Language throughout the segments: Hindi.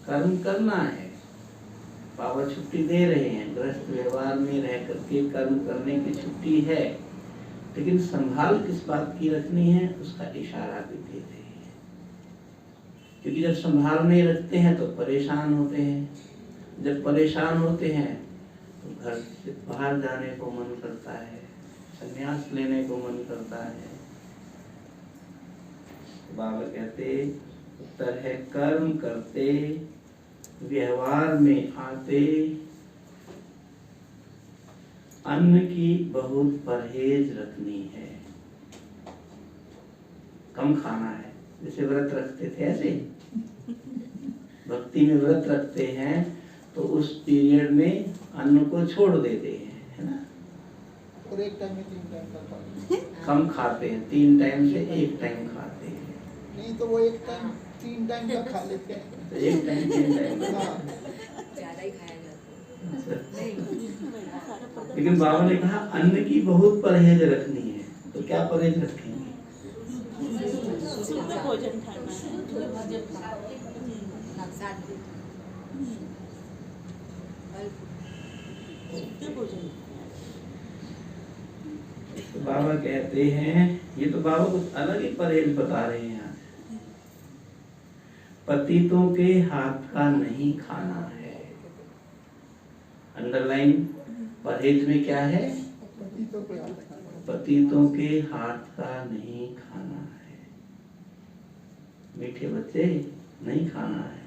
कर्म करना है। बाबा छुट्टी दे रहे हैं, गृहस्थ व्यवहार में रह करके कर्म करने की छुट्टी है, लेकिन संभाल किस बात की रखनी है उसका इशारा भी दे रहे हैं। क्योंकि जब संभाल नहीं रखते हैं तो परेशान होते हैं, जब परेशान होते हैं तो घर से बाहर जाने को मन करता है, संन्यास लेने को मन करता है। बाबा कहते उत्तर है कर्म करते व्यवहार में आते अन्न की बहुत परहेज रखनी है। कम खाना है, जैसे व्रत रखते थे ऐसे भक्ति में व्रत रखते हैं तो उस पीरियड में अन्न को छोड़ देते हैं, है ना। और एक टाइम में 3 टाइम का कम खाते हैं, 3 टाइम से 1 टाइम खाते हैं। नहीं तो वो एक टाइम 3 टाइम का खा लेते हैं तो 1 टाइम 3 टाइम ज्यादा ही खाया जाता है। लेकिन बाबा ने कहा अन्न की बहुत परहेज रखनी है। तो क्या परहेज रखेंगे? भोजन खाना है। तो बाबा कहते हैं, ये तो बाबा कुछ अलग ही परहेज बता रहे हैं। पतितों के हाथ का नहीं खाना है। अंडरलाइन परहेज में क्या है? पतितों के हाथ का नहीं खाना है। मीठे बच्चे नहीं खाना है।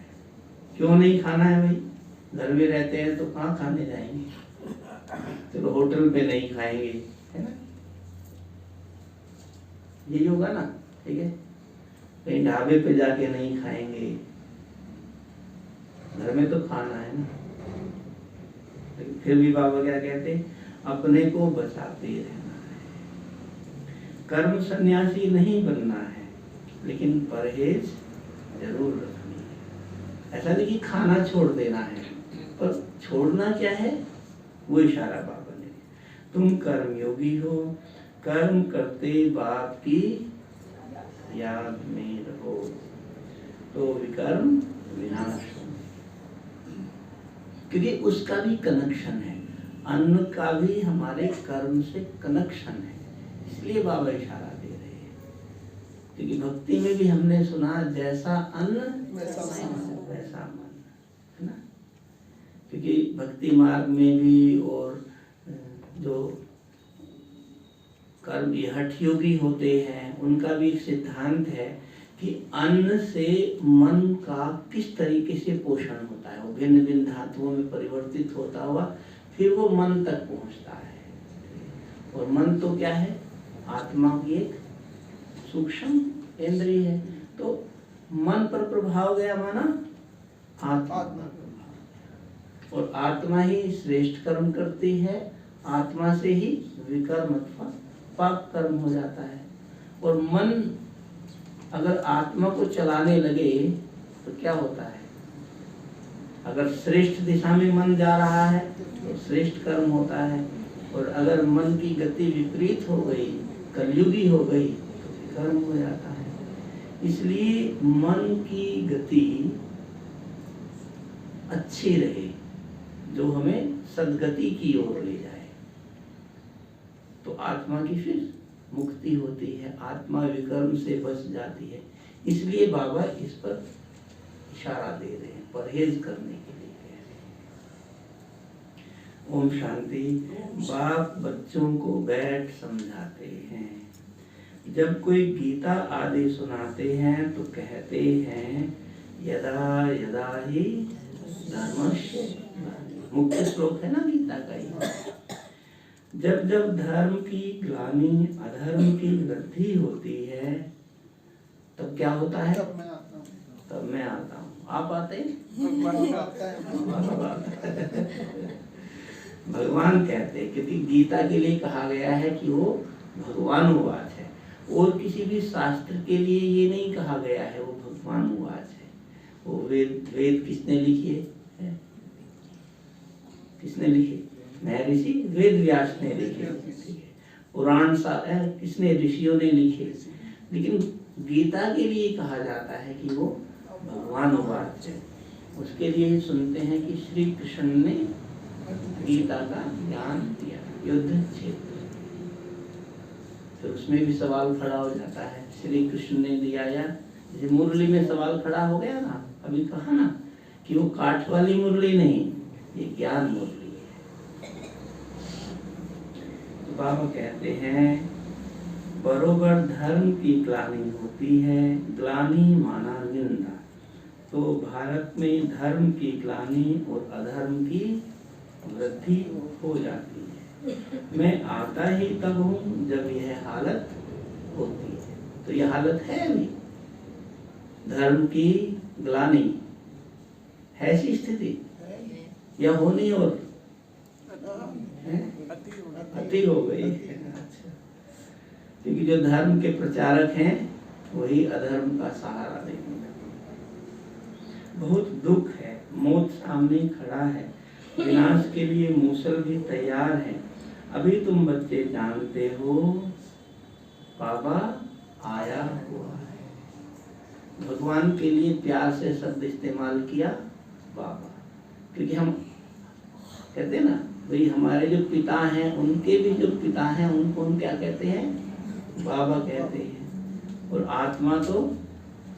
क्यों नहीं खाना है भाई? घर में रहते हैं तो कहाँ खाने जाएंगे? चलो होटल पे नहीं खाएंगे, है ना, यही होगा ना, ठीक है। कहीं ढाबे पे जाके नहीं खाएंगे, घर में तो खाना है ना। लेकिन फिर भी बाबा क्या कहते हैं? अपने को बचाते रहना है। कर्म सन्यासी नहीं बनना है, लेकिन परहेज जरूर रखनी है। ऐसा नहीं कि खाना छोड़ देना है, पर छोड़ना क्या है वो इशारा बाबा ने। तुम कर्मयोगी हो, कर्म करते बाप की याद में रहो तो विकर्म विनाश हो। क्योंकि उसका भी कनेक्शन है, अन्न का भी हमारे कर्म से कनेक्शन है, इसलिए बाबा इशारा दे रहे हैं। क्योंकि भक्ति में भी हमने सुना जैसा अन्न वैसा मन, है ना। क्योंकि भक्ति मार्ग में भी और जो कर्म हठ योगी होते हैं उनका भी एक सिद्धांत है कि अन्न से मन का किस तरीके से पोषण होता है। वो भिन्न भिन्न धातुओं में परिवर्तित होता हुआ फिर वो मन तक पहुंचता है। और मन तो क्या है? आत्मा की एक सूक्ष्म इंद्रिय है। तो मन पर प्रभाव गया माना आत्मा प्रभाव, और आत्मा ही श्रेष्ठ कर्म करती है। आत्मा से ही विकर्म अथवा पाप कर्म हो जाता है। और मन अगर आत्मा को चलाने लगे तो क्या होता है? अगर श्रेष्ठ दिशा में मन जा रहा है तो श्रेष्ठ कर्म होता है, और अगर मन की गति विपरीत हो गई, कलयुगी हो गई, तो विकर्म हो जाता है। इसलिए मन की गति अच्छी रहे जो हमें सद्गति की ओर ले जाए, तो आत्मा की फिर मुक्ति होती है, आत्मा विकर्म से बच जाती है। इसलिए बाबा इस पर इशारा दे रहे हैं, परहेज करने के लिए कह रहे हैं। ओम शांति। बाप बच्चों को बैठ समझाते हैं। जब कोई गीता आदि सुनाते हैं तो कहते हैं यदा यदा ही धर्मस्य, मुख्य श्लोक है ना गीता का ही। जब जब धर्म की ग्लानि, अधर्म की वृद्धि होती है, तब क्या होता है? तब मैं आता हूँ। आप आते हैं? भगवान कहते हैं, क्योंकि गीता के लिए कहा गया है कि वो भगवानुवाच है। और किसी भी शास्त्र के लिए ये नहीं कहा गया है वो भगवानुवाच है। वो वेद किसने लिखी है? किसने लिखे? महर्षि वेद व्यास ने लिखे। पुराण किसने? ऋषियों ने लिखे। लेकिन गीता के लिए कहा जाता है कि वो भगवानुवाच है। उसके लिए ही सुनते हैं कि श्री कृष्ण ने गीता का ज्ञान दिया, युद्ध क्षेत्र। तो उसमें भी सवाल खड़ा हो जाता है, श्री कृष्ण ने दिया या जैसे मुरली में सवाल खड़ा हो गया ना, अभी कहा ना कि वो काठ वाली मुरली नहीं, ये ज्ञान मुरली है। तो बाबा कहते हैं बरोबर धर्म की ग्लानि होती है, ग्लानि माना निंदा। तो भारत में धर्म की ग्लानि और अधर्म की वृद्धि हो जाती है। मैं आता ही तब हूँ जब यह हालत होती है। तो यह हालत है अभी, धर्म की ग्लानि है, ऐसी स्थिति या होनी और अति हो गई। अच्छा, क्योंकि जो धर्म के प्रचारक हैं वही अधर्म का सहारा देने लगे। बहुत दुख है, मौत सामने खड़ा है, विनाश के लिए मूसल भी तैयार है। अभी तुम बच्चे जानते हो बाबा आया हुआ है। भगवान के लिए प्यार से शब्द इस्तेमाल किया बाबा, क्योंकि हम कहते हैं ना भाई हमारे जो पिता हैं उनके भी जो पिता हैं उनको हम क्या कहते हैं, बाबा कहते हैं। और आत्मा तो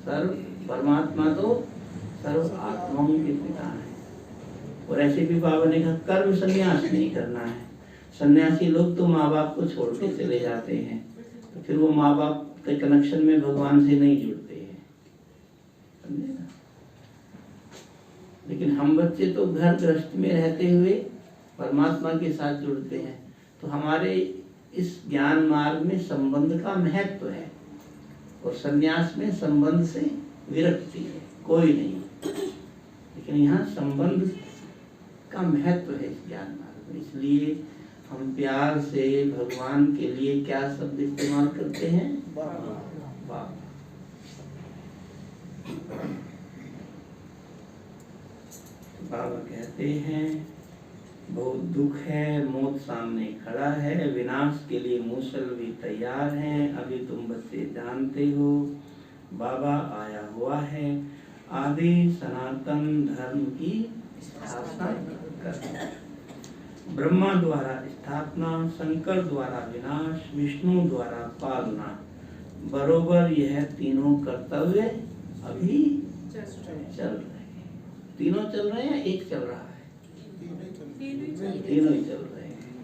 सर्व, परमात्मा तो सर्व आत्माओं के पिता हैं। और ऐसे भी बाबा ने कहा कर्म संन्यास नहीं करना है। सन्यासी लोग तो माँ बाप को छोड़ के चले जाते हैं, तो फिर वो माँ बाप के कनेक्शन में भगवान से नहीं जुड़ते हैं, समझे ना। लेकिन हम बच्चे तो घर गृहस्थ में रहते हुए परमात्मा के साथ जुड़ते हैं। तो हमारे इस ज्ञान मार्ग में संबंध का महत्व है, और सन्यास में संबंध से विरक्ति है, कोई नहीं। लेकिन यहाँ संबंध का महत्व है इस ज्ञान मार्ग में। इसलिए हम प्यार से भगवान के लिए क्या शब्द इस्तेमाल करते हैं, बाबा। बाबा कहते हैं बहुत दुख है, मौत सामने खड़ा है, विनाश के लिए मूसल भी तैयार है। अभी तुम बच्चे जानते हो बाबा आया हुआ है, आदि सनातन धर्म की स्थापना करना। ब्रह्मा द्वारा स्थापना, शंकर द्वारा विनाश, विष्णु द्वारा पालना। बरोबर यह तीनों कर्तव्य अभी चल रहे हैं। तीनों चल रहे हैं, एक चल रहा है, तीनों ही चल रहे हैं।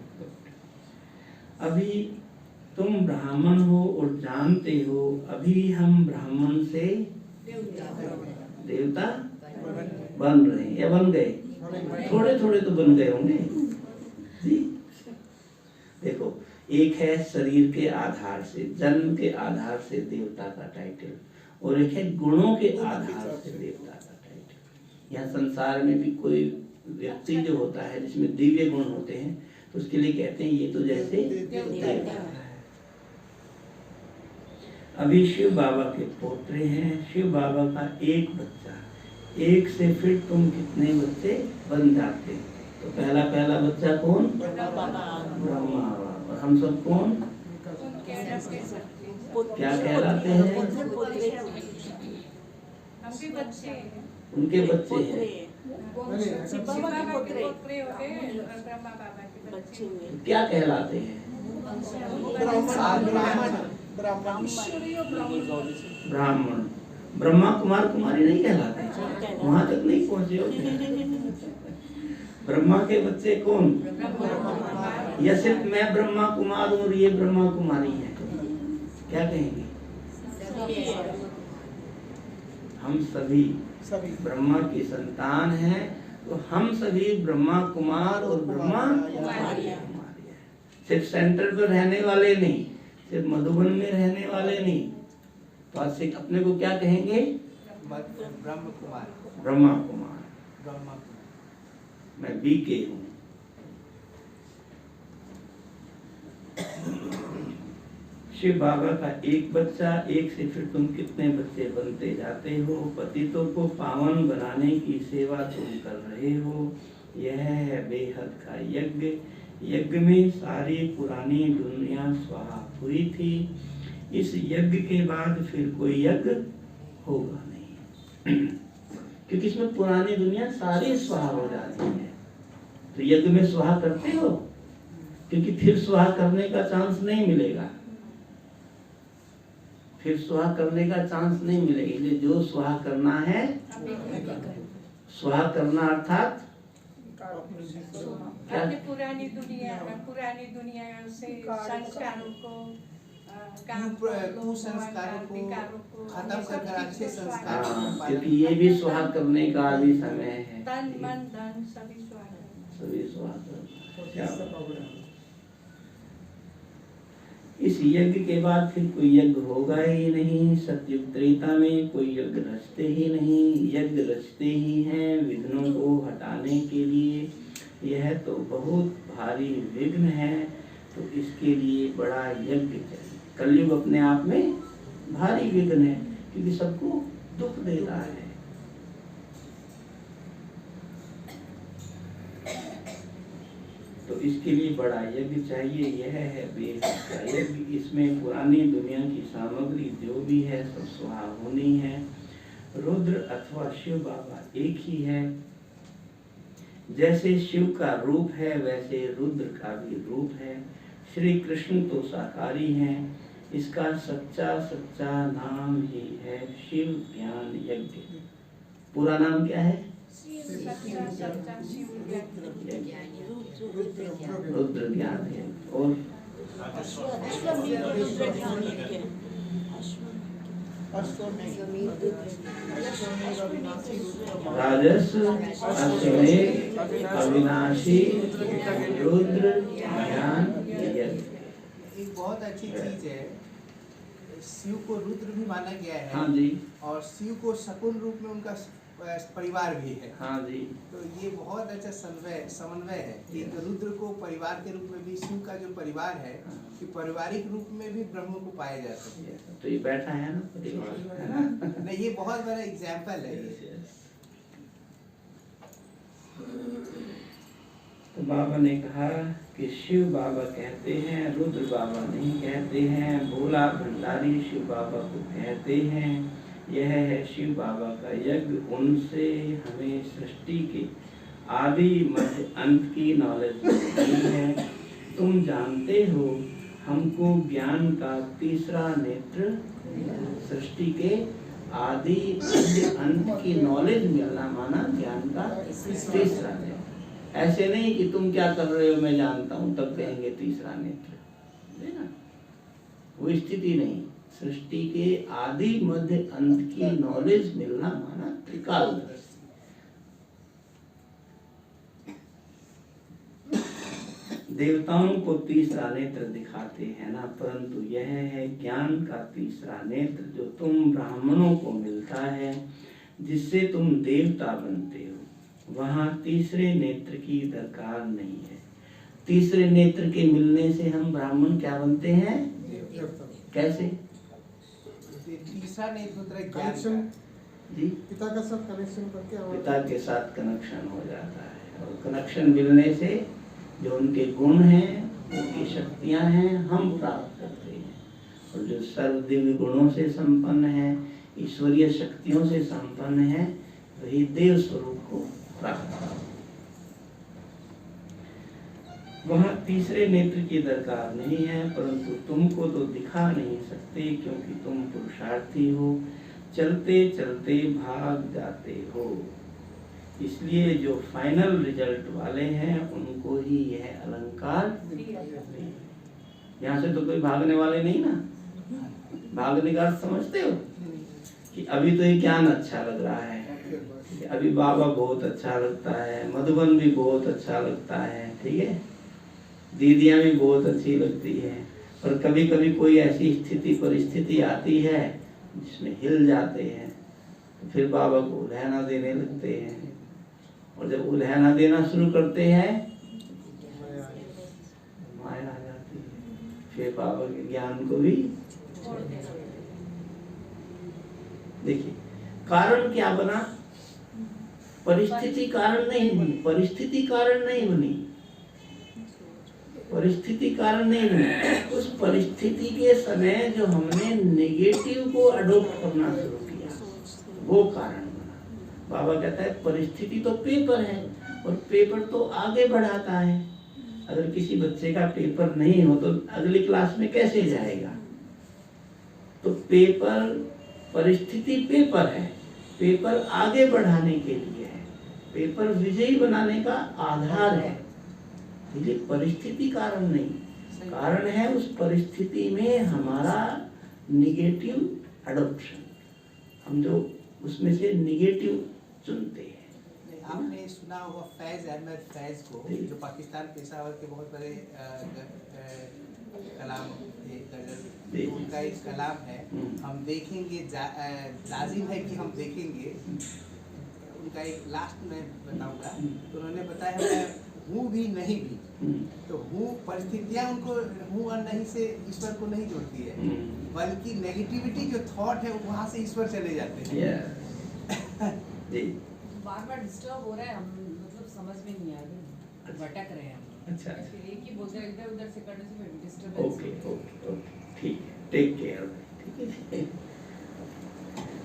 अभी तुम ब्राह्मण हो और जानते हो, अभी हम ब्राह्मण से देवता बन रहे हैं या बन गए, थोड़े थोड़े तो बन गए होंगे जी। देखो, एक है शरीर के आधार से, जन्म के आधार से देवता का टाइटल, और एक है गुणों के आधार से देवता का टाइटल। यहाँ संसार में भी कोई व्यक्ति जो होता है जिसमें दिव्य गुण होते हैं, तो उसके लिए कहते हैं ये तो जैसे देवता है। अभी शिव बाबा के पोते हैं, शिव बाबा का एक बच्चा, एक से फिर तुम कितने बच्चे बन जाते। तो पहला बच्चा कौन, ब्रह्मा। और हम सब कौन, क्या कहलाते हैं, उनके बच्चे हैं। क्या कहलाते हैं, ब्राह्मण। ब्रह्मा कुमार कुमारी नहीं कहलाते, वहां तक नहीं पहुंचे हो। ब्रह्मा के बच्चे कौन, या सिर्फ मैं ब्रह्मा कुमार और ये ब्रह्मा कुमारी है, क्या कहेंगे, हम सभी ब्रह्मा की संतान हैं। तो हम सभी ब्रह्मा कुमार और ब्रह्मा कुमारी है। सिर्फ सेंटर पर रहने वाले नहीं, सिर्फ मधुबन में रहने वाले नहीं, तो आज से अपने को क्या कहेंगे, ब्रह्म कुमार, ब्रह्मा कुमार। मैं बीके हूँ। शिव बाबा का एक बच्चा, एक से फिर तुम कितने बच्चे बनते जाते हो। पतितों को पावन बनाने की सेवा तुम कर रहे हो। यह है बेहद का यज्ञ। यज्ञ में सारी पुरानी दुनिया स्वाहा हुई थी। इस यज्ञ के बाद फिर कोई यज्ञ होगा नहीं। क्योंकि इसमें पुरानी दुनिया सारी स्वाहा हो जाती है। तो यज्ञ में स्वाहा करते हो, क्योंकि फिर स्वाहा करने का चांस नहीं मिलेगा, फिर स्वाहा करने का चांस नहीं मिलेगा। इसलिए जो स्वाहा करना है, स्वाहा करना अर्थात क्या? अपनी पुरानी दुनिया से संस्कारों को, कुसंस्कारों को खत्म कर अच्छे संस्कार, क्योंकि ये भी स्वाहा करने का अभी समय है। तन मन धन सभी स्वाहा, सभी स्वाहा करना। इस यज्ञ के बाद फिर कोई यज्ञ होगा ही नहीं। सतयुग त्रेता में कोई यज्ञ रचते ही नहीं, यज्ञ रचते ही हैं विघ्नों को हटाने के लिए। यह तो बहुत भारी विघ्न है, तो इसके लिए बड़ा यज्ञ चाहिए। कलयुग अपने आप में भारी विघ्न है, क्योंकि सबको दुख दे रहा है। तो इसके लिए बड़ा यज्ञ चाहिए। यह है वेद का यज्ञ। इसमें पुरानी दुनिया की सामग्री जो भी है सब स्वाहा होनी है। रुद्र अथवा शिव बाबा एक ही है। जैसे शिव का रूप है वैसे रुद्र का भी रूप है। श्री कृष्ण तो साकारी हैं। इसका सच्चा नाम ही है शिव ज्ञान यज्ञ। पूरा नाम क्या है? रुद्र ज्ञान है। और राजस अश्वमेध अविनाशी रुद्र ज्ञान यज्ञ। एक बहुत अच्छी चीज है, शिव को रुद्र भी माना गया है। हाँ जी। और शिव को शकुन रूप में उनका परिवार भी है। हाँ जी। तो ये बहुत अच्छा समन्वय है कि रुद्र को परिवार के रूप में भी, शिव का जो परिवार है कि पारिवारिक रूप में भी ब्रह्म को पाया जा सकता है। तो ये बैठा है ना परिवार। नहीं, ये बहुत बड़ा एग्जाम्पल है ये। तो बाबा ने कहा कि शिव बाबा कहते हैं, रुद्र बाबा नहीं कहते हैं। भोला भंडारी शिव बाबा को कहते हैं। यह है शिव बाबा का यज्ञ। उनसे हमें सृष्टि के आदि मध्य अंत की नॉलेज मिलती है। तुम जानते हो हमको ज्ञान का तीसरा नेत्र, सृष्टि के आदि मध्य अंत की नॉलेज मिलना माना ज्ञान का तीसरा नेत्र। ऐसे नहीं कि तुम क्या कर रहे हो मैं जानता हूं तब कहेंगे तीसरा नेत्र, है ना? वो स्थिति नहीं। सृष्टि के आदि मध्य अंत की नॉलेज मिलना माना त्रिकालदर्शी। देवताओं को तीसरा नेत्र दिखाते हैं ना, परंतु यह है ज्ञान का तीसरा नेत्र जो तुम ब्राह्मणों को मिलता है, जिससे तुम देवता बनते हो। वहां तीसरे नेत्र की दरकार नहीं है। तीसरे नेत्र के मिलने से हम ब्राह्मण क्या बनते हैं? कैसे? तीसरा नेत्र कनेक्शन जी, पिता का साथ कनेक्शन करके पिता के साथ कनेक्शन हो जाता है। और कनेक्शन मिलने से जो उनके गुण हैं, उनकी शक्तियां हैं, हम प्राप्त करते हैं। और जो सर्व दिव्य गुणों से संपन्न है, ईश्वरीय शक्तियों से संपन्न है, वही देव स्वरूप को प्राप्त करते हैं। वहाँ तीसरे नेत्र की दरकार नहीं है, परंतु तुमको तो दिखा नहीं सकते क्योंकि तुम पुरुषार्थी हो, चलते चलते भाग जाते हो। इसलिए जो फाइनल रिजल्ट वाले हैं उनको ही यह अलंकार। यहाँ से तो कोई भागने वाले नहीं ना। भागने का अर्थ समझते हो कि अभी तो ये ज्ञान अच्छा लग रहा है, अभी बाबा बहुत अच्छा लगता है, मधुबन भी बहुत अच्छा लगता है, ठीक है, दीदियां भी बहुत अच्छी लगती है। और कभी कभी कोई ऐसी स्थिति परिस्थिति आती है जिसमें हिल जाते हैं, तो फिर बाबा को उल्हाना देने लगते हैं। और जब उल्हाना देना शुरू करते हैं माया आ जाती है, फिर बाबा के ज्ञान को भी। देखिए कारण क्या बना? परिस्थिति कारण नहीं बनी, परिस्थिति कारण नहीं बनी, परिस्थिति कारण नहीं बनी। उस परिस्थिति के समय जो हमने नेगेटिव को अडॉप्ट करना शुरू किया वो कारण बना। बाबा कहता है परिस्थिति तो पेपर है और पेपर तो आगे बढ़ाता है। अगर किसी बच्चे का पेपर नहीं हो तो अगली क्लास में कैसे जाएगा? तो पेपर, परिस्थिति पेपर है, पेपर आगे बढ़ाने के लिए है, पेपर विजयी बनाने का आधार है। इसलिए परिस्थिति कारण नहीं, कारण है उस परिस्थिति में हमारा निगेटिव एडॉप्शन, हम जो उसमें से निगेटिव चुनते हैं। आपने सुना होगा फैज अहमद फैज को, जो पाकिस्तान पेशावर के बहुत बड़े कलाम थे, गजल, उनका एक कलाम है हम देखेंगे, लाजिम है कि हम देखेंगे। उनका एक लास्ट में बताऊंगा, तो उन्होंने बताया मैं हूँ भी नहीं भी, तो हूँ परिस्थितियाँ उनको हूँ और नहीं से ईश्वर को नहीं जोड़ती है, बल्कि नेगेटिविटी जो थॉट है वहाँ से ईश्वर चले जाते हैं। बार बार डिस्टर्ब हो रहा है, हम मतलब समझ में नहीं आ रही, भटक रहे हैं। अच्छा, फिर एक ही बोलते हैं, इधर उधर से करने से फिर डिस्टर्बेंस। ओके ओके ओके, ठीक है, टेक केयर, ठीक है।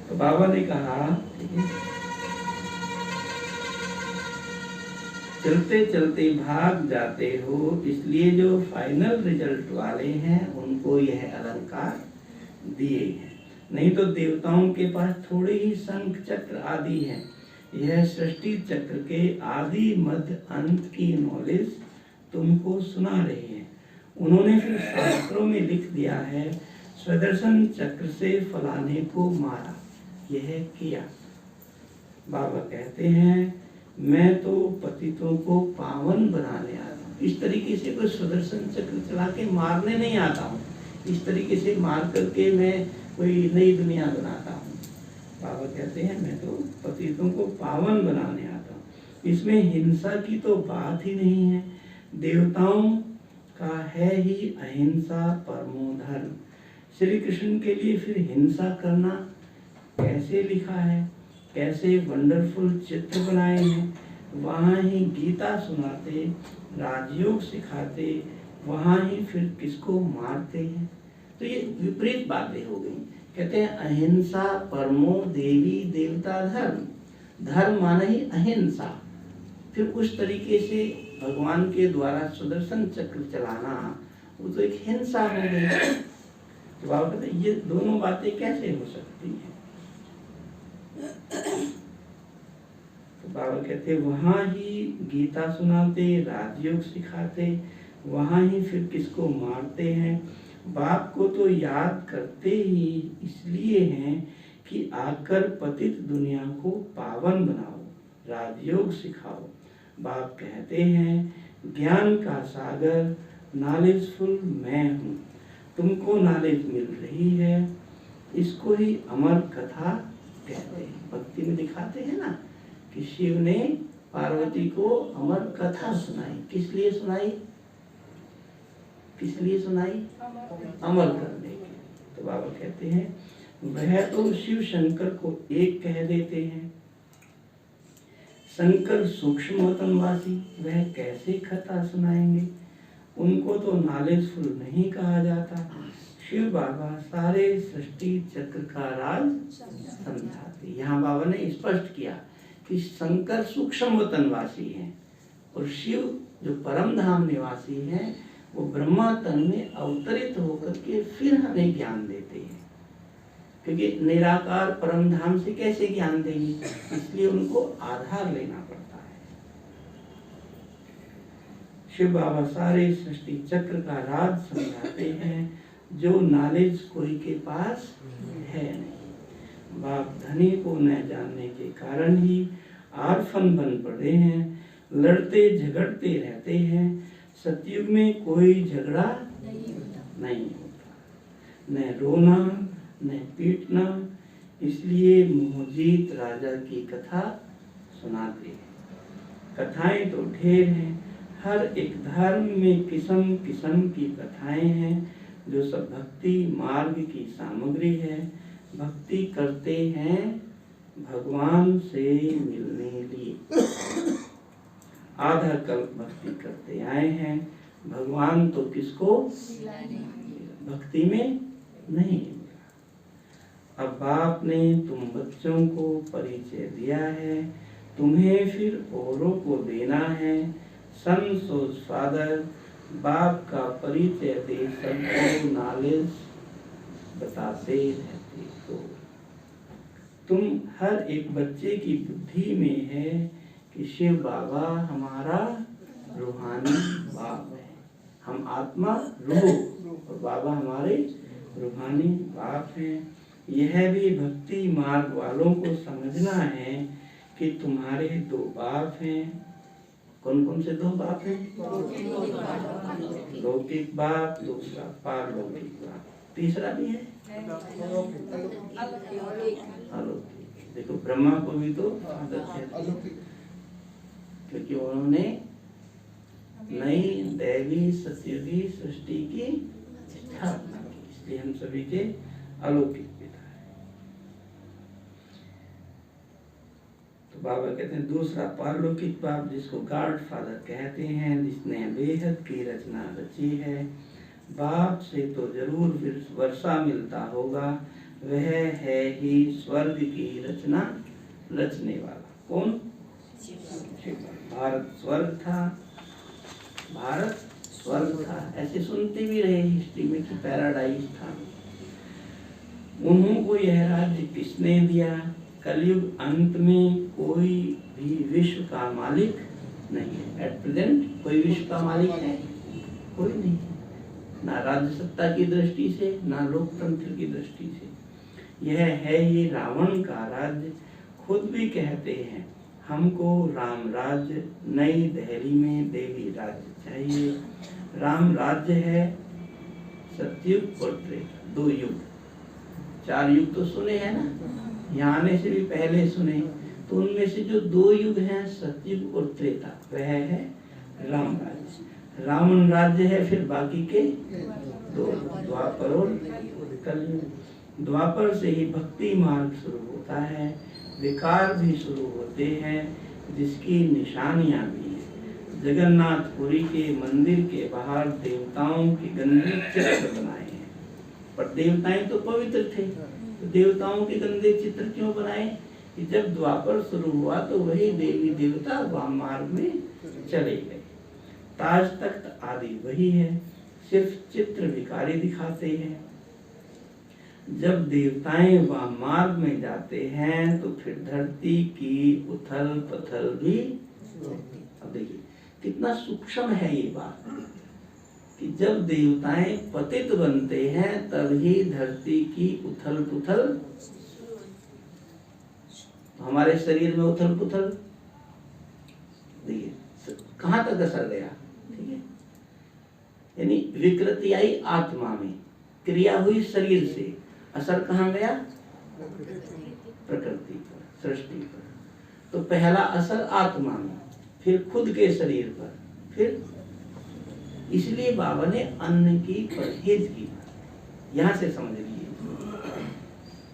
तो बाबा ने कहा, ठीक है, चलते चलते भाग जाते हो, इसलिए जो फाइनल रिजल्ट वाले हैं उनको यह अलंकार दिए हैं। नहीं तो देवताओं के पास थोड़े ही शंख चक्र आदि हैं। यह सृष्टि चक्र के आदि मध्य अंत की नॉलेज तुमको सुना रहे हैं। उन्होंने फिर शास्त्रों में लिख दिया है, स्वदर्शन चक्र से फलाने को मारा, यह किया। बाबा कहते हैं मैं तो पतितों को पावन बनाने आता हूँ। इस तरीके से कोई सुदर्शन चक्र चला के मारने नहीं आता हूँ, इस तरीके से मार करके मैं कोई नई दुनिया बनाता हूँ। बाबा कहते हैं मैं तो पतितों को पावन बनाने आता हूँ। इसमें हिंसा की तो बात ही नहीं है, देवताओं का है ही अहिंसा परमो धर्म। श्री कृष्ण के लिए फिर हिंसा करना कैसे लिखा है, कैसे वंडरफुल चित्र बनाए हैं। वहाँ ही गीता सुनाते, राजयोग सिखाते, वहाँ ही फिर किसको मारते हैं। तो ये विपरीत बातें हो गई। कहते हैं अहिंसा परमो देवी देवता धर्म, धर्म माना ही अहिंसा। फिर उस तरीके से भगवान के द्वारा सुदर्शन चक्र चलाना, वो तो एक हिंसा हो गई। तो बाबा कहते हैं ये दोनों बातें कैसे हो सकती हैं। तो बाबा कहते वहाँ ही गीता सुनाते, राजयोग सिखाते, वहाँ ही फिर किसको मारते हैं। बाप को तो याद करते ही इसलिए हैं कि आकर पतित दुनिया को पावन बनाओ, राजयोग सिखाओ। बाप कहते हैं ज्ञान का सागर नॉलेजफुल मैं हूँ, तुमको नॉलेज मिल रही है, इसको ही अमर कथा कहते हैं। भक्ति में दिखाते हैं ना कि शिव ने पार्वती को अमर कथा सुनाई। किस लिए सुनाई, किस लिए सुनाई? अमर करने के। तो बाबा कहते हैं वह तो शिव शंकर को एक कह देते हैं। शंकर सूक्ष्म वतनवासी, वह कैसे कथा सुनाएंगे, उनको तो नॉलेजफुल नहीं कहा जाता। शिव बाबा सारे सृष्टि चक्र का राज समझाते। यहाँ बाबा ने स्पष्ट किया कि शंकर सूक्ष्म वतनवासी हैं और शिव जो परम धाम निवासी हैं वो ब्रह्मा तन में अवतरित होकर के फिर हमें ज्ञान देते हैं। क्योंकि निराकार परम धाम से कैसे ज्ञान देंगे, इसलिए उनको आधार लेना पड़ता है। शिव बाबा सारे सृष्टि चक्र का राज समझाते हैं, जो नॉलेज कोई के पास है नहीं। बाप धनी को न जानने के कारण ही आर्फन बन पड़े हैं, लड़ते झगड़ते रहते हैं। सतयुग में कोई झगड़ा नहीं होता, न रोना न पीटना, इसलिए मोहजीत राजा की कथा सुनाते हैं। कथाएं तो ढेर हैं, हर एक धर्म में किस्म किस्म की कथाएं हैं, जो सब भक्ति मार्ग की सामग्री है। भक्ति करते हैं भगवान से मिलने लिए। आधा कल्प भक्ति करते आए हैं, भगवान तो किसको भक्ति में नहीं। अब बाप ने तुम बच्चों को परिचय दिया है, तुम्हें फिर औरों को देना है। सन सो फादर, बाप का परिचय दे सबको नॉलेज बताते रहते हो। तुम हर एक बच्चे की बुद्धि में है कि शिव बाबा हमारा रूहानी बाप है। हम आत्मा रूह और बाबा हमारे रूहानी बाप हैं। यह भी भक्ति मार्ग वालों को समझना है कि तुम्हारे दो बाप हैं। कौन कौन से दो बाप हैं? लौकिक बाप, दूसरा पारलौकिक बाप, तीसरा भी है अलौकिक। देखो ब्रह्मा को भी तो फादर कहते हैं क्योंकि उन्होंने नई दैवी सतयुगी सृष्टि की स्थापना की, इसलिए हम सभी के अलौकिक पिता है। तो बाबा कहते हैं दूसरा पारलौकिक बाप, जिसको गॉड फादर कहते हैं, जिसने बेहद की रचना रची है। बाप से तो जरूर वर्षा मिलता होगा, वह है ही स्वर्ग की रचना रचने वाला। कौन? भारत स्वर्ग था, भारत स्वर्ग था, ऐसे सुनते भी रहे हिस्ट्री में कि पैराडाइज था। उन्हों को यह राज्य किसने दिया? कलयुग अंत में कोई भी विश्व का मालिक नहीं है। एट प्रेजेंट कोई विश्व का मालिक है? कोई नहीं, ना राज्य सत्ता की दृष्टि से, ना लोकतंत्र की दृष्टि से। यह है ये रावण का राज्य। खुद भी कहते हैं हमको राम राज्य, नई दिल्ली में देवी राज्य चाहिए। राम राज्य है सतयुग और त्रेता, दो युग। 4 युग तो सुने हैं ना, यहाँ आने से भी पहले सुने। तो उनमें से जो 2 युग हैं सतयुग और त्रेता, वह है राम राज्य। रावण राज्य है फिर बाकी के 2, द्वापर और कलयुग। द्वापर से ही भक्ति मार्ग शुरू होता है, विकार भी शुरू होते हैं, जिसकी निशानियां भी हैं। जगन्नाथपुरी के मंदिर के बाहर देवताओं के गंदे चित्र बनाए हैं, पर देवताएं तो पवित्र थे, तो देवताओं के गंदे चित्र क्यों बनाए? कि जब द्वापर शुरू हुआ तो वही देवी देवता वाम मार्ग में चले गए। ताज तख्त आदि वही है, सिर्फ चित्र विकारी दिखाते हैं। जब देवताएं वाम मार्ग में जाते हैं तो फिर धरती की उथल पथल भी। अब देखिए कितना सूक्ष्म है ये बात कि जब देवताएं पतित बनते हैं तभी धरती की उथल पुथल। हमारे शरीर में उथल पुथल देखिए कहाँ तक असर गया, ठीक है। यानी विकृति आई आत्मा में, क्रिया हुई शरीर से, असर कहाँ गया? प्रकृति पर, सृष्टि पर। तो पहला असर आत्मा में, फिर खुद के शरीर पर, फिर इसलिए बाबा ने अन्न की परहेज की। यहाँ से समझ लीजिए,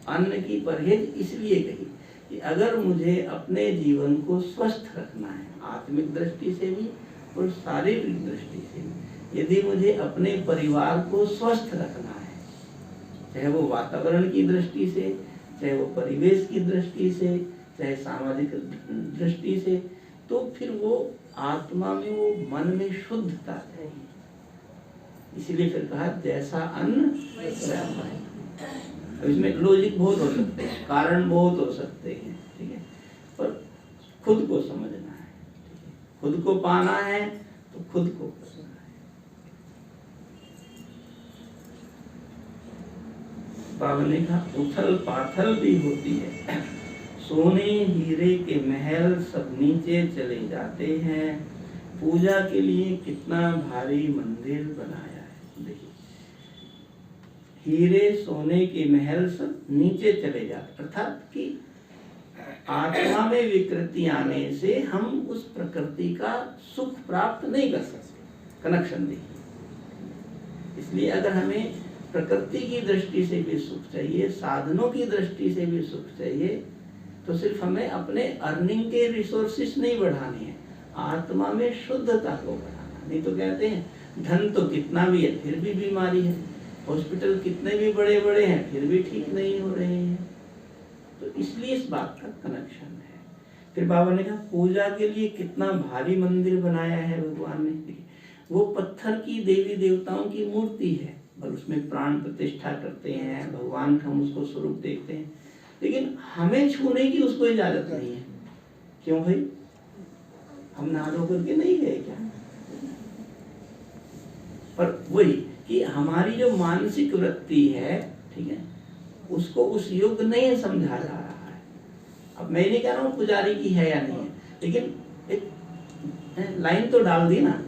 अन्न की परहेज इसलिए कही कि अगर मुझे अपने जीवन को स्वस्थ रखना है, आत्मिक दृष्टि से भी और शारीरिक दृष्टि से भी, यदि मुझे अपने परिवार को स्वस्थ रखना है, चाहे वो वातावरण की दृष्टि से, चाहे वो परिवेश की दृष्टि से, चाहे सामाजिक दृष्टि से, तो फिर वो आत्मा में, वो मन में शुद्धता चाहिए। इसीलिए फिर कहा जैसा अन्न वैसा मन। अब इसमें लॉजिक बहुत हो सकते हैं, कारण बहुत हो सकते हैं, ठीक है, पर खुद को समझना है, ठीक है? खुद को पाना है तो खुद को करना है। बाबा ने कहा उथल पाथल भी होती है, सोने हीरे के महल सब नीचे चले जाते हैं। पूजा के लिए कितना भारी मंदिर बनाया है, देखिए हीरे सोने के महल सब नीचे चले जाते, अर्थात कि आत्मा में विकृति आने से हम उस प्रकृति का सुख प्राप्त नहीं कर सकते। कनेक्शन देखिए, इसलिए अगर हमें प्रकृति की दृष्टि से भी सुख चाहिए, साधनों की दृष्टि से भी सुख चाहिए, तो सिर्फ हमें अपने अर्निंग के रिसोर्सेस नहीं बढ़ाने हैं, आत्मा में शुद्धता को बढ़ाना। नहीं तो कहते हैं धन तो कितना भी है फिर भी बीमारी है, हॉस्पिटल कितने भी बड़े बड़े हैं फिर भी ठीक नहीं हो रहे हैं। तो इसलिए इस बात का कनेक्शन है। फिर बाबा ने कहा पूजा के लिए कितना भारी मंदिर बनाया है भगवान ने। वो पत्थर की देवी देवताओं की मूर्ति है और उसमें प्राण प्रतिष्ठा करते हैं, भगवान का हम उसको स्वरूप देखते हैं, लेकिन हमें छूने की उसको इजाजत नहीं है। क्यों भाई, हम नहा धो करके नहीं गए क्या? पर वही कि हमारी जो मानसिक वृत्ति है, ठीक है, उसको उस युग नहीं समझा जा रहा है। अब मैं नहीं कह रहा हूँ पुजारी की है या नहीं है, लेकिन एक लाइन तो डाल दी ना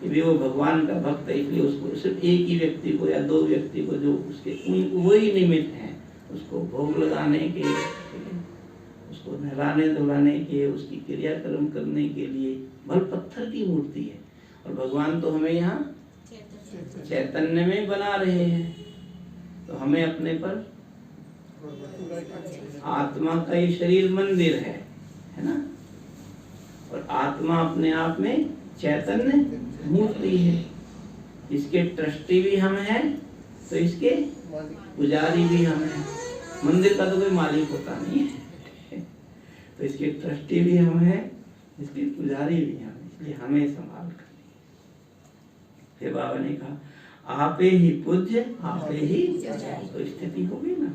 कि भी वो भगवान का भक्त है, इसलिए उसको सिर्फ एक ही व्यक्ति को या दो व्यक्ति को जो उसके वही निमित्त हैं उसको भोग लगाने के, उसको नहलाने धुलाने के, उसकी क्रियाक्रम करने के लिए भल पत्थर की मूर्ति है। और भगवान तो हमें यहाँ चैतन्य में बना रहे हैं, तो हमें अपने पर आत्मा का ही शरीर मंदिर है ना, और आत्मा अपने आप में चैतन्य मूर्ति है। इसके ट्रस्टी भी हम हैं तो इसके पुजारी भी हम हैं। मंदिर का तो कोई मालिक होता नहीं है, तो इसके ट्रस्टी भी हम हैं, इसके पुजारी भी हम, इसलिए हमें संभाल कर। फिर बाबा ने कहा आपे ही पूज्य आपे ही, तो स्थिति होगी ना।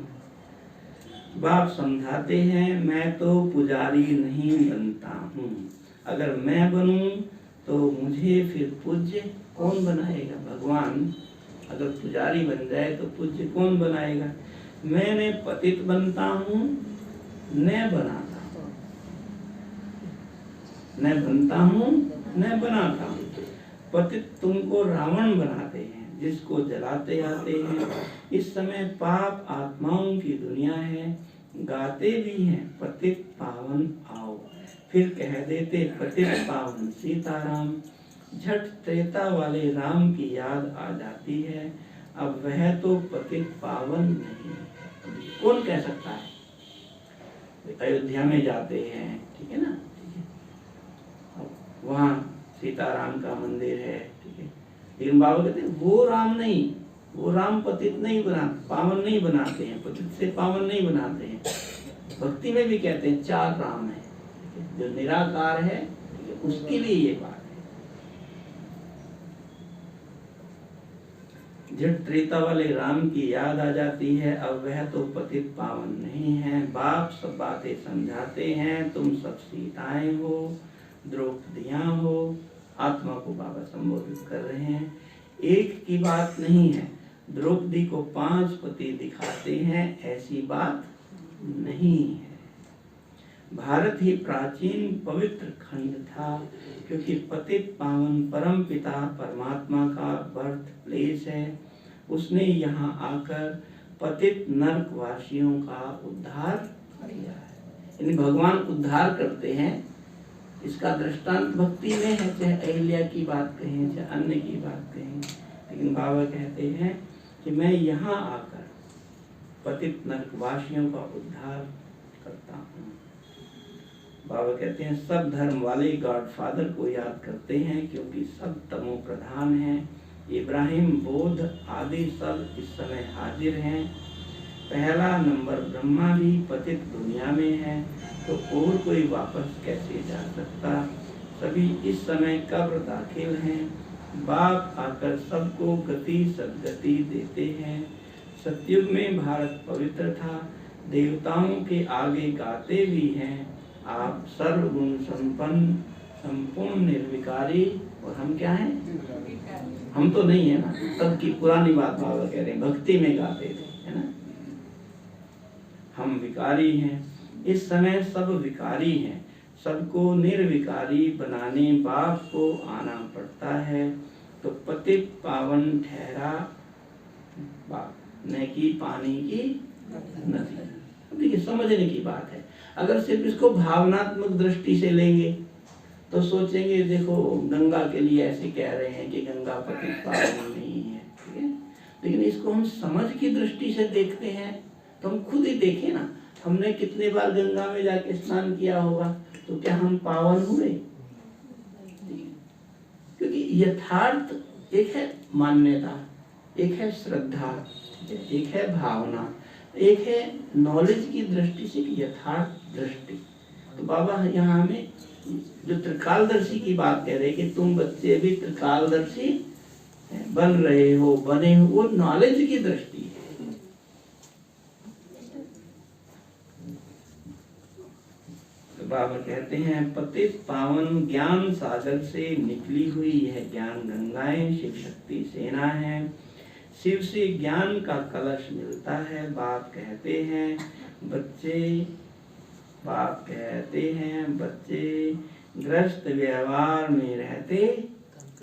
बाप समझाते हैं मैं तो पुजारी नहीं बनता हूँ, अगर मैं बनूं तो मुझे फिर पूज्य कौन बनाएगा? भगवान अगर पुजारी बन जाए तो पूज्य कौन बनाएगा? मैंने पतित बनता हूँ न बनाता हूँ, न बनता हूँ न बनाता हूँ। पतित तुमको रावण बनाते हैं, जिसको जलाते आते हैं। इस समय पाप आत्माओं की दुनिया है, गाते भी हैं पतित पावन आओ, फिर कह देते पतित पावन सीताराम। झट त्रेता वाले राम की याद आ जाती है, अब वह तो पतित पावन नहीं। कौन कह सकता है? अयोध्या में जाते हैं, ठीक है ना, वहाँ सीताराम का मंदिर है, ठीक है, लेकिन बाबा कहते हैं वो राम नहीं, वो राम पतित नहीं बनाते, पावन नहीं बनाते हैं, पतित से पावन नहीं बनाते हैं। भक्ति में भी कहते हैं चार राम है, जो निराकार है, उसके लिए ये बात है। जब त्रेता वाले राम की याद आ जाती है, अब वह तो पतित पावन नहीं है। बाप सब बातें समझाते हैं, तुम सब सीताएं हो, द्रौपदियां हो। आत्मा को बाबा संबोधित कर रहे हैं। एक की बात नहीं है, द्रौपदी को 5 पति दिखाते हैं, ऐसी बात नहीं है। भारत ही प्राचीन पवित्र खंड था, क्योंकि पतित पावन परम पिता परमात्मा का बर्थ प्लेस है। उसने यहाँ आकर पतित नरक वासियों का उद्धार किया है। यानी भगवान उद्धार करते हैं। इसका दृष्टांत भक्ति में है, चाहे अहिल्या की बात कहें, चाहे अन्य की बात कहें, लेकिन बाबा कहते हैं कि मैं यहाँ आकर पतित नरकवासियों का उद्धार करता हूँ। बाबा कहते हैं सब धर्म वाले गॉडफादर को याद करते हैं, क्योंकि सब तमो प्रधान हैं। इब्राहिम, बोध आदि सब इस समय हाजिर हैं। पहला नंबर ब्रह्मा भी पतित दुनिया में है, तो और कोई वापस कैसे जा सकता? सभी इस समय कब्र दाखिल हैं। बाप आकर सबको गति सदगति देते हैं। सतयुग में भारत पवित्र था, देवताओं के आगे गाते भी हैं। आप सर्वगुण संपन्न, संपूर्ण निर्विकारी, और हम क्या हैं? हम तो नहीं है ना। तब की पुरानी बात बाबा कह रहे हैं, भक्ति में गाते थे, है ना। हम विकारी हैं, इस समय सब विकारी हैं। सबको निर्विकारी बनाने बाप को आना पड़ता है। तो पतित पावन ठहरा बाप, न कि पानी की नदी। देखिए समझने की बात है। अगर सिर्फ इसको भावनात्मक दृष्टि से लेंगे तो सोचेंगे देखो गंगा के लिए ऐसे कह रहे हैं कि गंगा पतित पावन नहीं है, ठीक है। लेकिन इसको हम समझ की दृष्टि से देखते हैं तो हम खुद ही देखें ना, हमने कितने बार गंगा में जाके स्नान किया होगा, तो क्या हम पावन हुए? क्योंकि यथार्थ एक है मान्यता, एक है श्रद्धा, एक है भावना, एक है नॉलेज की दृष्टि से कि यथार्थ दृष्टि। तो बाबा यहाँ हमें जो त्रिकालदर्शी की बात कह रहे कि तुम बच्चे भी त्रिकालदर्शी बन रहे हो, बने हो, वो नॉलेज की दृष्टि है। तो बाबा कहते हैं पतित पावन ज्ञान सागर से निकली हुई यह ज्ञान गंगाएं शिव शक्ति सेना है। शिव से ज्ञान का कलश मिलता है। बाप कहते हैं बच्चे ग्रस्त व्यवहार में रहते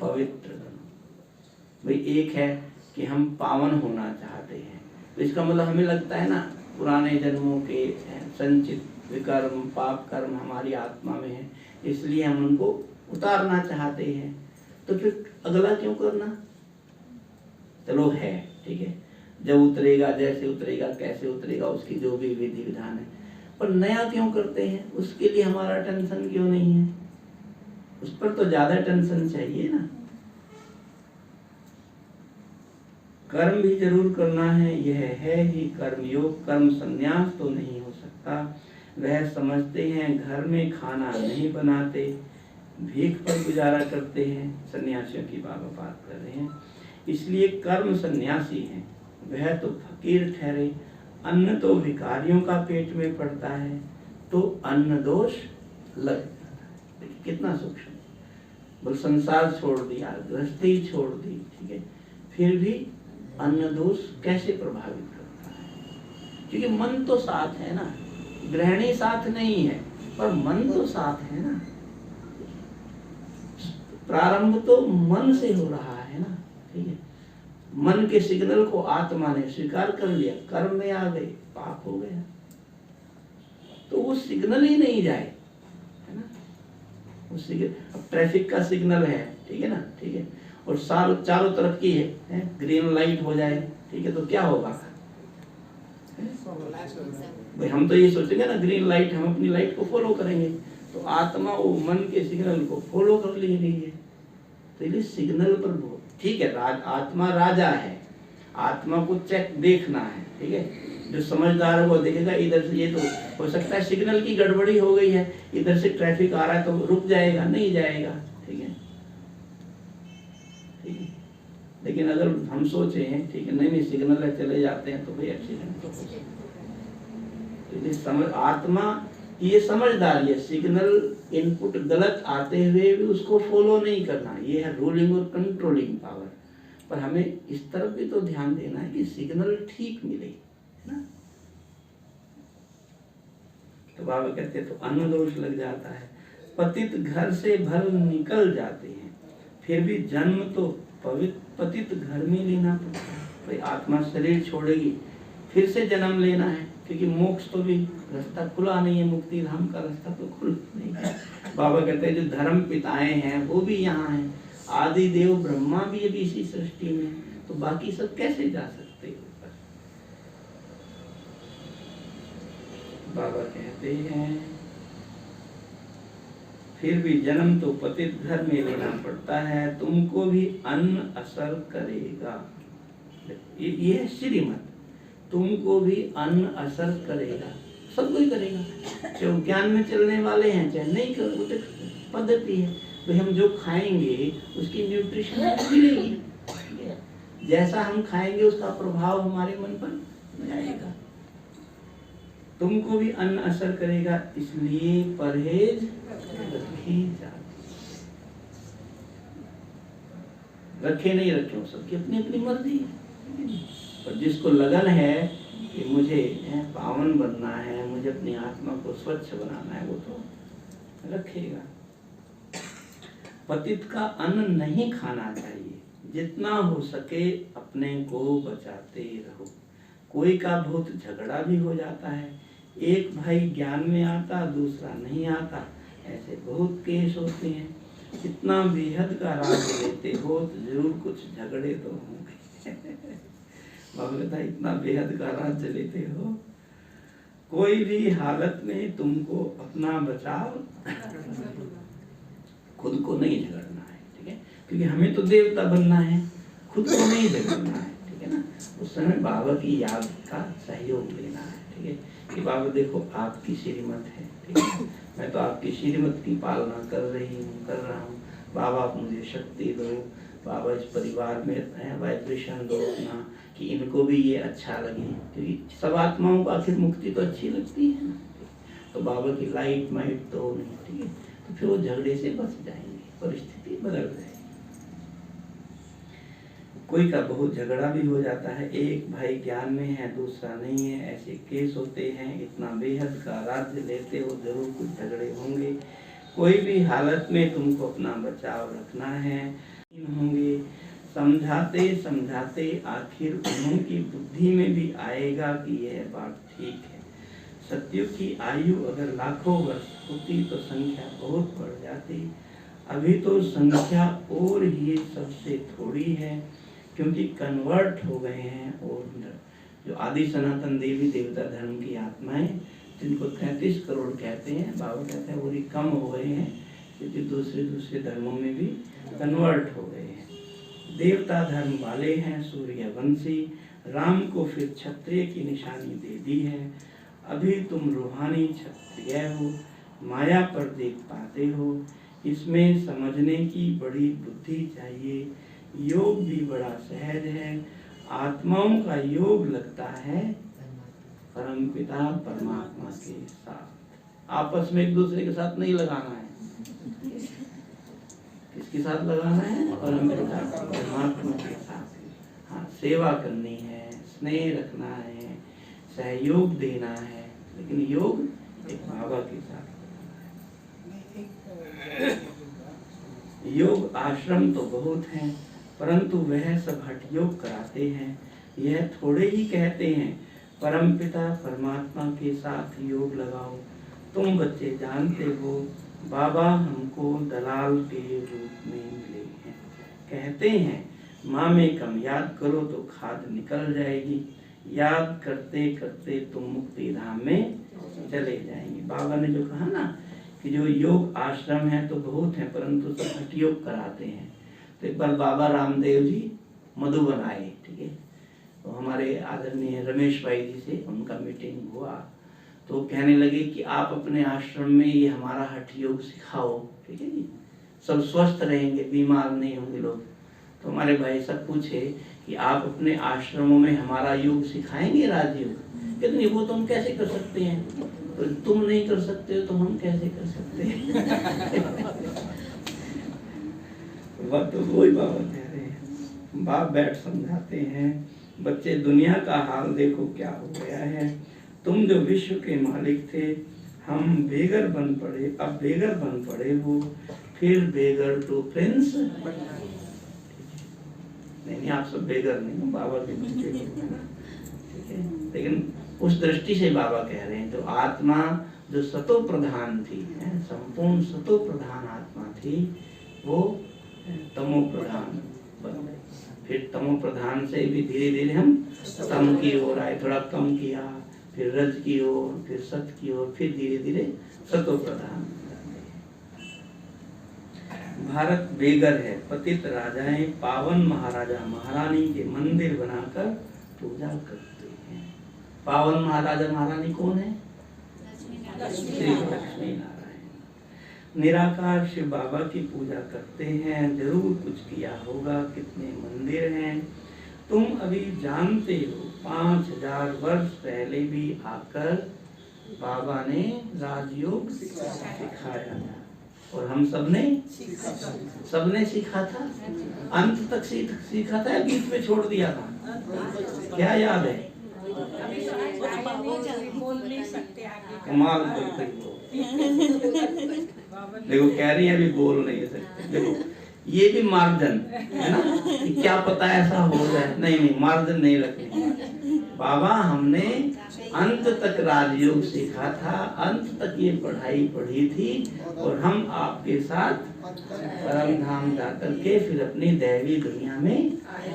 पवित्र बनो। भाई एक है कि हम पावन होना चाहते हैं, तो इसका मतलब हमें लगता है ना पुराने जन्मों के संचित विकर्म पाप कर्म हमारी आत्मा में है, इसलिए हम उनको उतारना चाहते हैं। तो फिर अगला क्यों करना? चलो है ठीक है, जब उतरेगा, जैसे उतरेगा, कैसे उतरेगा, उसकी जो भी विधि विधान है, पर नया क्यों करते हैं? उसके लिए हमारा टेंशन क्यों नहीं है? उस पर तो ज्यादा टेंशन चाहिए ना। कर्म भी जरूर करना है, यह है ही कर्मयोग। कर्म संन्यास तो नहीं हो सकता। वह समझते हैं घर में खाना नहीं बनाते, भीख पर गुजारा करते हैं। सन्यासियों की बाबा बात कर रहे हैं, इसलिए कर्म सन्यासी हैं। वह तो फकीर ठहरे। अन्न तो भिखारियों का पेट में पड़ता है, तो अन्न दोष लग जाता है। कितना सूक्ष्म। बोल संसार छोड़ दिया, गृहस्थी छोड़ दी, ठीक है, फिर भी अन्न दोष कैसे प्रभावित करता है? क्योंकि मन तो साथ है ना, ग्रहणी साथ नहीं है, पर मन तो साथ है ना। प्रारंभ तो मन से हो रहा है ना, ठीक है। मन के सिग्नल को आत्मा ने स्वीकार कर लिया, कर्म में आ गए, पाप हो गया। तो वो सिग्नल ही नहीं जाए, है ना। वो सिग्नल, अब ट्रैफिक का सिग्नल है, ठीक है ना, ठीक है, और चारों तरफ की है, ग्रीन लाइट हो जाए, ठीक है, तो क्या होगा भाई? हम तो ये सोचेंगे ना ग्रीन लाइट, हम अपनी लाइट को फॉलो करेंगे। तो आत्मा वो मन के सिग्नल को फॉलो कर ले रही है। तो इसलिए सिग्नल पर बहुत ठीक है, आत्मा राजा है, आत्मा को चेक देखना है, ठीक है। जो समझदार है वो देखेगा इधर से, ये तो हो सकता है सिग्नल की गड़बड़ी हो गई है, इधर से ट्रैफिक आ रहा है तो रुक जाएगा, नहीं जाएगा, ठीक है, ठीक है। लेकिन अगर हम सोचे हैं ठीक है, नहीं सिग्नल है, चले जाते हैं, तो भाई एक्सीडेंट तो हो सकता है। समझ आत्मा ये समझदारी है, सिग्नल इनपुट गलत आते हुए भी उसको फॉलो नहीं करना, ये है रूलिंग और कंट्रोलिंग पावर। पर हमें इस तरफ भी तो ध्यान देना है कि सिग्नल ठीक मिले, है ना। तो बाबा कहते हैं तो अन्न दोष लग जाता है। पतित घर से भल निकल जाते हैं, फिर भी जन्म तो पतित घर में लेना पड़ता है। भाई आत्मा शरीर छोड़ेगी, फिर से जन्म लेना है, क्योंकि मोक्ष तो भी रास्ता खुला नहीं है, मुक्ति धाम का रास्ता तो खुला नहीं है। बाबा कहते हैं जो धर्म पिताएं हैं वो भी यहाँ हैं, आदि देव ब्रह्मा भी अभी इसी सृष्टि में, तो बाकी सब कैसे जा सकते ऊपर? बाबा कहते हैं फिर भी जन्म तो पतित घर में लेना पड़ता है, तुमको भी अन्न असर करेगा। ये है श्रीमत, तुमको भी अन्न असर करेगा, सब कोई करेगा, चाहे ज्ञान में चलने वाले हैं चाहे नहीं कर, वो तो पद्धति है। तो हम जो खाएंगे उसकी न्यूट्रिशन मिलेगी, जैसा हम खाएंगे उसका प्रभाव हमारे मन पर आएगा। तुमको भी अन्न असर करेगा, इसलिए परहेज रखी जाती। रखे नहीं रखे सबकी अपनी अपनी मर्जी है, और जिसको लगन है कि मुझे पावन बनना है, मुझे अपनी आत्मा को स्वच्छ बनाना है, वो तो रखेगा। पतित का अन्न नहीं खाना चाहिए, जितना हो सके अपने को बचाते रहो। कोई का बहुत झगड़ा भी हो जाता है, एक भाई ज्ञान में आता दूसरा नहीं आता, ऐसे बहुत केस होते हैं। इतना बेहद का राज लेते हो तो जरूर कुछ झगड़े तो होंगे। बाबा कहता इतना बेहद का राज लेते हो, कोई भी हालत में तुमको अपना बचाव खुद को नहीं झगड़ना है, ठीक है, क्योंकि हमें तो देवता बनना है, खुद को नहीं झगड़ना है। उस समय बाबा की याद का सहयोग लेना है, ठीक है, कि बाबा देखो आपकी श्रीमत है, ठीक है, मैं तो आपकी श्रीमत की पालना कर रहा हूँ, बाबा आप मुझे शक्ति दो, बाबा इस परिवार में वाइब्रेशन दो अपना, कि इनको भी ये अच्छा लगे, क्योंकि सब आत्माओं को आखिर मुक्ति तो अच्छी लगती है ना, तो बाबा की लाइट माइट तो नहीं, ठीक है, तो फिर वो झगड़े से बच जाएंगे, परिस्थिति बदल जाएगी। कोई का बहुत झगड़ा भी हो जाता है, एक भाई ज्ञान में है दूसरा नहीं है, ऐसे केस होते हैं, इतना बेहद का राज्य लेते हो जरूर कुछ झगड़े होंगे, कोई भी हालत में तुमको अपना बचाव रखना है, होंगे, समझाते समझाते आखिर उनकी बुद्धि में भी आएगा कि यह बात ठीक है। सत्युग की आयु अगर लाखों वर्ष होती तो संख्या बहुत बढ़ जाती, अभी तो संख्या और ही सबसे थोड़ी है, क्योंकि कन्वर्ट हो गए हैं। और जो आदि सनातन देवी देवता धर्म की आत्माएं जिनको 33 करोड़ कहते हैं, बाबा कहते हैं वो भी कम हो गए हैं, क्योंकि दूसरे धर्मों में भी कन्वर्ट हो गए हैं। देवता धर्म वाले हैं सूर्यवंशी, राम को फिर क्षत्रिय की निशानी दे दी है। अभी तुम रूहानी क्षत्रिय हो, माया पर देख पाते हो, इसमें समझने की बड़ी बुद्धि चाहिए। योग भी बड़ा सहज है, आत्माओं का योग लगता है परमपिता परमात्मा के साथ। आपस में एक दूसरे के साथ नहीं लगाना है, किसके साथ लगाना है? परमपिता परमात्मा के साथ। हाँ, सेवा करनी है, स्नेह रखना है, सहयोग देना है, लेकिन योग एक बाबा के साथ। योग आश्रम तो बहुत हैं, परंतु वह सब हठ योग कराते हैं। यह थोड़े ही कहते हैं परमपिता परमात्मा के साथ योग लगाओ। तुम बच्चे जानते हो बाबा हमको दलाल के रूप में मिले हैं। कहते हैं माँ में कम याद करो तो खाद निकल जाएगी, याद करते करते तुम मुक्ति धाम में चले जाएंगे। बाबा ने जो कहा ना कि जो योग आश्रम है तो बहुत है, परंतु सब हठ योग कराते हैं। तो एक बार बाबा रामदेव जी मधुबन आए, ठीक है, तो हमारे आदरणीय रमेश भाई जी से उनका मीटिंग हुआ, तो कहने लगे कि आप अपने आश्रम में ये हमारा हठ योग सिखाओ, ठीक है जी, सब स्वस्थ रहेंगे, बीमार नहीं होंगे लोग। तो हमारे भाई सब पूछे कि आप अपने आश्रमों में हमारा योग सिखाएंगे राजयोग? कहते नहीं, वो तुम कैसे कर सकते हैं, तो तुम नहीं कर सकते हो तो हम कैसे कर सकते हैं। वह तो वही बाबा कह रहे हैं। बाप बैठ समझाते हैं, बच्चे दुनिया का हाल देखो क्या हो गया है। तुम जो विश्व के मालिक थे, हम बेगर बन पड़े, अब बेगर बन पड़े हो, फिर बेगर टू प्रिंस। नहीं, आप सब बेगर नहीं हो, बाबा के बच्चे लोग हैं, ठीक है। लेकिन उस दृष्टि से बाबा कह रहे हैं जो आत्मा जो सतो प्रधान थी, संपूर्ण सतो प्रधान आत्मा थी, वो तमो प्रधान बन गई। फिर तमो प्रधान से भी धीरे धीरे हम तम की ओर आए, थोड़ा कम किया, फिर रज की ओर, फिर सत की ओर, फिर धीरे धीरे सतो प्रधान। भारत बेगर है, पतित राजाएं पावन महाराजा महारानी के मंदिर बनाकर पूजा करते हैं। पावन महाराजा महारानी कौन है? श्री लक्ष्मी नारायण। निराकार शिव बाबा की पूजा करते हैं, जरूर कुछ किया होगा, कितने मंदिर हैं तुम अभी जानते हो। 5000 वर्ष पहले भी आकर बाबा ने राजयोग सिखाया था, और हम सबने सीखा था, अंत तक सीखा था या बीच में छोड़ दिया था? क्या याद है? बोल नहीं सकते आगे। कमाल करते हो। देखो कह रही है अभी बोल नहीं सकते। देखो ये भी मार्जन है ना, कि क्या पता ऐसा हो जाए। नहीं, मार्जन नहीं रखने। बाबा हमने अंत तक राजयोग सीखा था, अंत तक ये पढ़ाई पढ़ी थी, और हम आपके साथ परम धाम जाकर के फिर अपनी दैवी दुनिया में आए,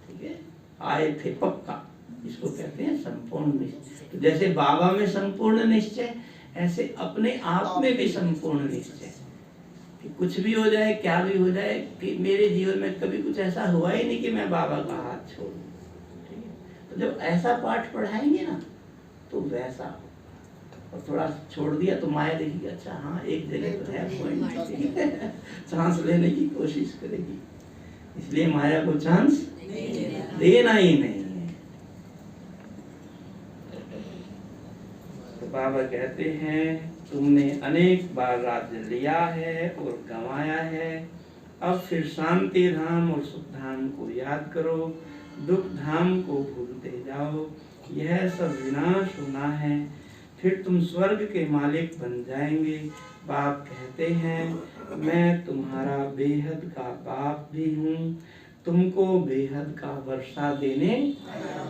ठीक है, आए थे पक्का। इसको कहते हैं संपूर्ण निश्चय। तो जैसे बाबा में संपूर्ण निश्चय, ऐसे अपने आप में भी संपूर्ण निश्चय कि कुछ भी हो जाए, क्या भी हो जाए, कि मेरे जीवन में कभी कुछ ऐसा हुआ ही नहीं कि मैं बाबा का हाथ छोड़ूं। जब ऐसा पाठ पढ़ाएंगे ना तो वैसा हो, और थोड़ा छोड़ दिया तो माया देखेगी, अच्छा हाँ एक जगह तो है पॉइंट, चांस लेने की कोशिश करेगी। इसलिए माया को चांस देना ही नहीं है। तो बाबा कहते हैं तुमने अनेक बार राज्य लिया है और गंवाया है, अब फिर शांति धाम और सुख धाम को याद करो, दुख धाम को भूलते जाओ, यह सब विनाश होना है, फिर तुम स्वर्ग के मालिक बन जाएंगे। बाप कहते हैं मैं तुम्हारा बेहद का बाप भी हूँ, तुमको बेहद का वर्षा देने आया।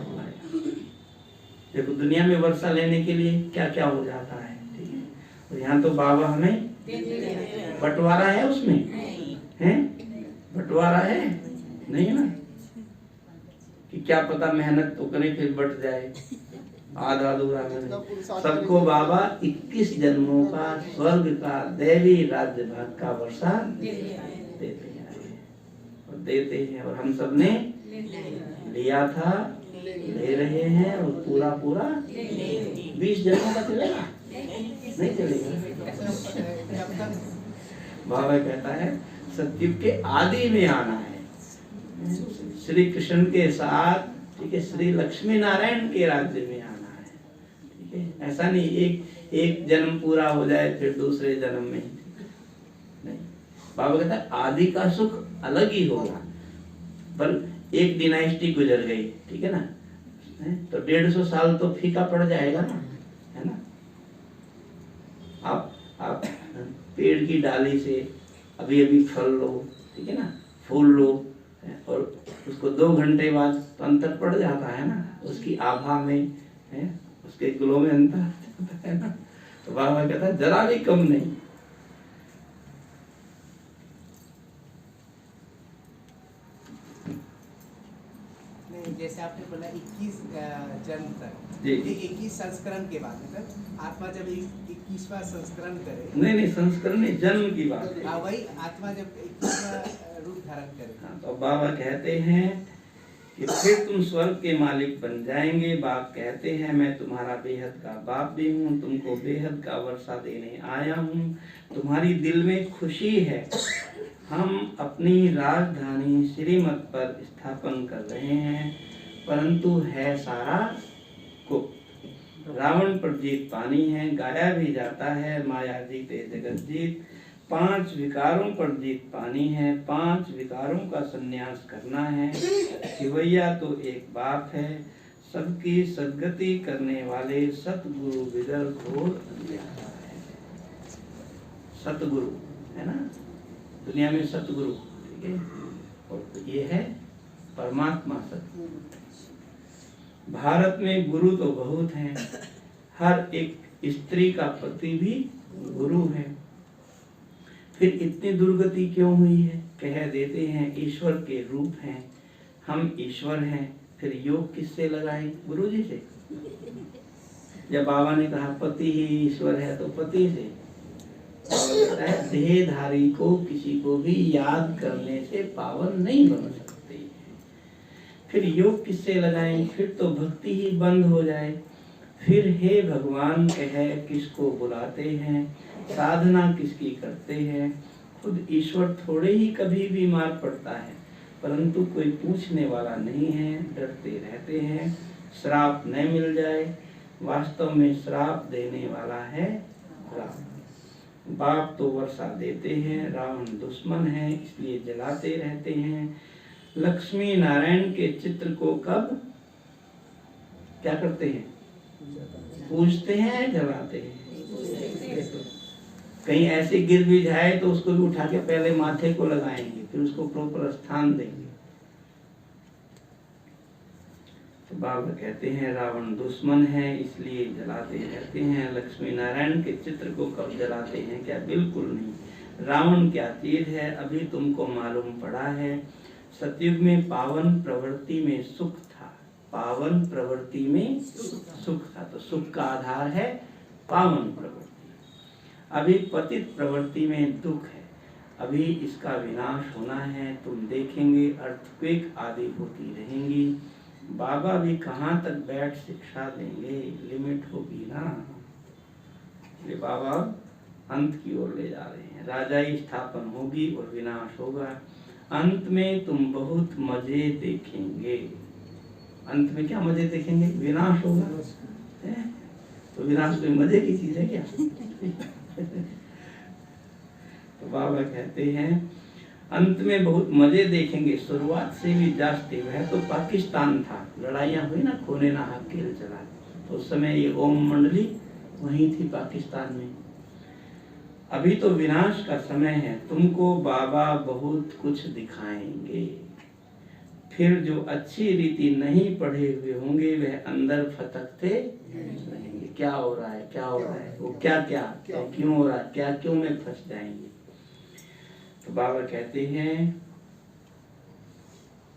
देखो दुनिया में वर्षा लेने के लिए क्या क्या हो जाता है, ठीक है, और यहाँ तो बाबा हमें बंटवारा है, उसमें है बंटवारा है नहीं ना, कि क्या पता मेहनत तो करें फिर बट जाए, आधा अधूरा में। सबको बाबा 21 जन्मों का स्वर्ग का दैवी राज्य भाग का वर्षा देते हैं और देते हैं, और हम सब ने लिया था, ले रहे हैं, और पूरा पूरा 20 जन्मों का चलेगा नहीं चलेगा। बाबा कहता है सतयुग के आदि में आना है, श्री कृष्ण के साथ, ठीक है, श्री लक्ष्मी नारायण के राज्य में आना है, ठीक है। ऐसा नहीं एक जन्म पूरा हो जाए फिर दूसरे जन्म में नहीं। बाबा कहता है आदि का सुख अलग ही होगा, पर एक डिनाइस्टी गुजर गई, ठीक है ना, तो 150 साल तो फीका पड़ जाएगा ना, है ना। आप पेड़ की डाली से अभी अभी फल लो, ठीक है ना, फूल लो, और उसको 2 घंटे बाद तो अंतर पड़ जाता है ना, उसकी आभा में है, उसके ग्लो में अंतर है ना। तो बाबा कहता है जरा भी कम नहीं। जैसे आपने बोला 21 जन्म तक, जी। 21 संस्करण के बाद मतलब आत्मा जब 21वां संस्करण करे, नहीं संस्करण नहीं, जन्म की बात है। वही आत्मा जब 21वां रूप धारण करे, तो बाबा कहते हैं कि फिर तुम स्वर्ग के मालिक बन जाएंगे। बाप कहते हैं मैं तुम्हारा बेहद का बाप भी हूँ, तुमको बेहद का वर्षा देने आया हूँ, तुम्हारी दिल में खुशी है, हम अपनी राजधानी श्रीमत पर स्थापन कर रहे हैं, परंतु है सारा गुप्त। रावण पर जीत पानी है, गाया भी जाता है माया जीते जगत जीत। 5 विकारों पर जीत पानी है, 5 विकारों का संन्यास करना है। शिवैया तो एक बाप है, सबकी सद्गति करने वाले सतगुरु विदर घोर अंधेरा है। सतगुरु है ना, दुनिया में सतगुरु, ठीक है, और ये है परमात्मा सतगुरु। भारत में गुरु तो बहुत हैं, हर एक स्त्री का पति भी गुरु है। फिर इतनी दुर्गति क्यों हुई है? कह देते हैं ईश्वर के रूप हैं, हम ईश्वर हैं, फिर योग किससे लगाएं? गुरु जी से। जब बाबा ने कहा पति ही ईश्वर है तो पति से। देहधारी को किसी को भी याद करने से पावन नहीं बन सकते। फिर योग किससे लगाएं? फिर तो भक्ति ही बंद हो जाए। फिर हे भगवान कहे किसको बुलाते हैं, साधना किसकी करते हैं। खुद ईश्वर थोड़े ही कभी बीमार पड़ता है, परंतु कोई पूछने वाला नहीं है, डरते रहते हैं श्राप न मिल जाए। वास्तव में श्राप देने वाला है रावण। बाप तो वर्षा देते हैं, रावण दुश्मन है इसलिए जलाते रहते हैं। लक्ष्मी नारायण के चित्र को कब क्या करते हैं? पूजते हैं, जलाते हैं। कहीं ऐसे गिर भी जाए तो उसको भी उठा के पहले माथे को लगाएंगे, फिर उसको प्रॉपर स्थान देंगे। तो बाबा कहते हैं रावण दुश्मन है इसलिए जलाते रहते हैं। लक्ष्मी नारायण के चित्र को कब जलाते हैं? क्या बिल्कुल नहीं। रावण क्या चीज है अभी तुमको मालूम पड़ा है। सतयुग में पावन प्रवृत्ति में सुख था, पावन प्रवृत्ति में सुख था, तो सुख का आधार है पावन प्रवृत्ति। अभी पतित प्रवृत्ति में दुख है, अभी इसका विनाश होना है। तुम देखेंगे अर्थक्वेक आदि होती रहेंगी, बाबा भी कहाँ तक बैठ शिक्षा देंगे, लिमिट होगी ना। ये बाबा अंत की ओर ले जा रहे हैं। राजाई स्थापन होगी और विनाश होगा। अंत में तुम बहुत मजे देखेंगे। अंत में क्या मजे देखेंगे? विनाश होगा। तो विनाश कोई मजे की चीज है क्या? तो बाबा कहते हैं अंत में बहुत मजे देखेंगे। शुरुआत से भी जास्ती, वह तो पाकिस्तान था, लड़ाइयाँ हुई ना, खूने ना हक खेल चला, तो उस समय ये ओम मंडली वहीं थी पाकिस्तान में। अभी तो विनाश का समय है, तुमको बाबा बहुत कुछ दिखाएंगे। फिर जो अच्छी रीति नहीं पढ़े हुए होंगे वह अंदर फटकते रहेंगे। क्या हो रहा है, क्या हो रहा है, वो क्या क्या क्या क्यों हो रहा है, क्या क्यों में फंस जाएंगे। तो बाबा कहते हैं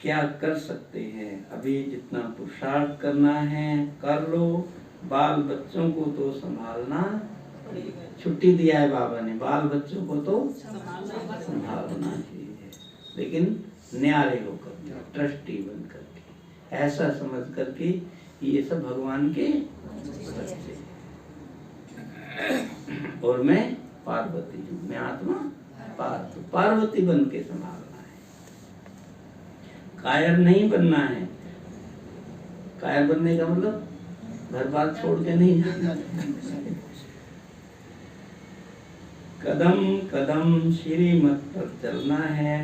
क्या कर सकते हैं, अभी जितना पुरुषार्थ करना है कर लो। बाल बच्चों को तो संभालना, छुट्टी दिया है बाबा ने, बाल बच्चों को तो संभालना चाहिए, लेकिन न्यारे होकर, ट्रस्टी बन करके, ऐसा समझ करके ये सब भगवान के बच्चे और मैं पार्वती हूँ, मैं आत्मा पार्वती बन के संभालना है। कायर नहीं बनना है। कायर बनने का मतलब घर बार छोड़ के नहीं जाना। कदम कदम श्रीमत पर चलना है,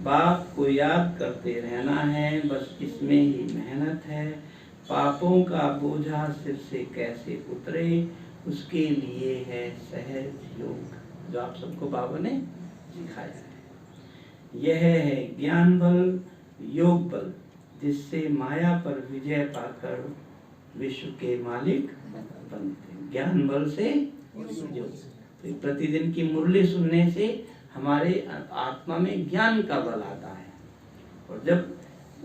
बाप को याद करते रहना है, बस इसमें ही मेहनत है। पापों का बोझा सिर से कैसे उतरे, उसके लिए है सहज योग, जो आप सबको बाबा ने सिखाया है। यह है ज्ञान बल, योग बल, जिससे माया पर विजय पाकर विश्व के मालिक बनते। ज्ञान बल से योग। तो प्रतिदिन की मुरली सुनने से हमारे आत्मा में ज्ञान का बल आता है, और जब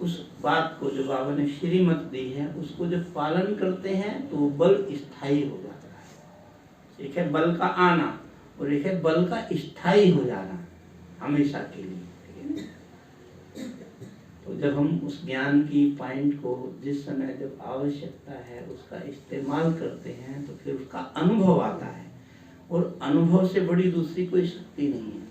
उस बात को जो बाबा ने श्रीमत दी है उसको जब पालन करते हैं तो वो बल स्थायी हो जाता है। एक है बल का आना और एक है बल का स्थायी हो जाना, हमेशा के लिए। तो जब हम उस ज्ञान की पॉइंट को जिस समय जब आवश्यकता है उसका इस्तेमाल करते हैं तो फिर उसका अनुभव आता है, और अनुभव से बड़ी दूसरी कोई शक्ति नहीं है,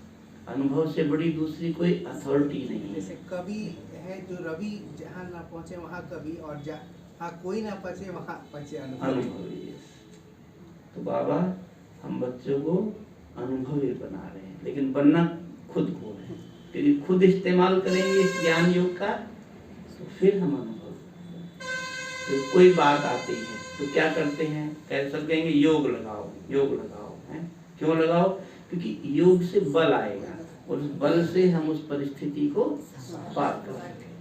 अनुभव से बड़ी दूसरी कोई अथॉरिटी नहीं है। जैसे कवि है जो रवि जहाँ ना पहुँचे वहाँ कवि, और जहाँ कोई ना पहुँचे वहाँ पहुँचे अनुभव। तो बाबा हम बच्चों को अनुभवी बना रहे हैं, लेकिन बनना खुद को है, क्योंकि खुद इस्तेमाल करेंगे इस ज्ञान योग का तो फिर हम अनुभव। तो कोई बात आती है तो क्या करते हैं, सब कहेंगे योग लगाओ, योग लगाओ, है क्यों लगाओ? क्योंकि योग से बल आएगा और उस बल से हम उस परिस्थिति को पार कर सकें।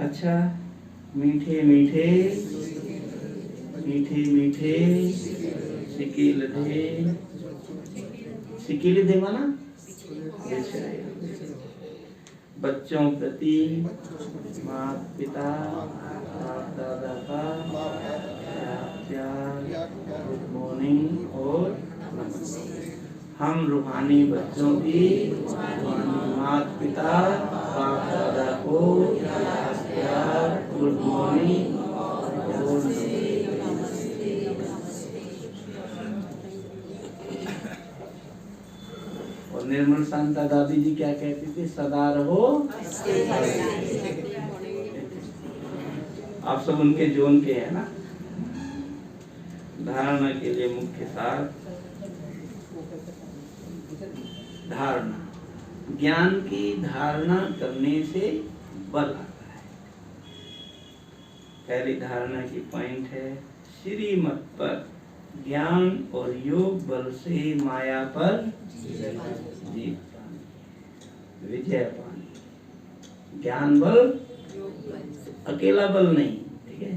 अच्छा, मीठे मीठे मीठे मीठे सिकील दे, सिकील दे माना बच्चों प्रति माता पिता बाप दादा का प्यार, गुड मॉर्निंग और हम रूहानी बच्चों की माता पिता बाप दादा को प्यार, गुड मॉर्निंग और निर्मल शांता दादी जी क्या कहती थी, सदा रहो। आप सब उनके जोन के हैं ना। धारणा के लिए मुख्य सार धारणा, ज्ञान की धारणा करने से बल आता है। पहली धारणा की पॉइंट है श्रीमत पर ज्ञान और योग बल से माया पर जीत पानी, विजय पानी। ज्ञान बल अकेला बल नहीं, ठीक है।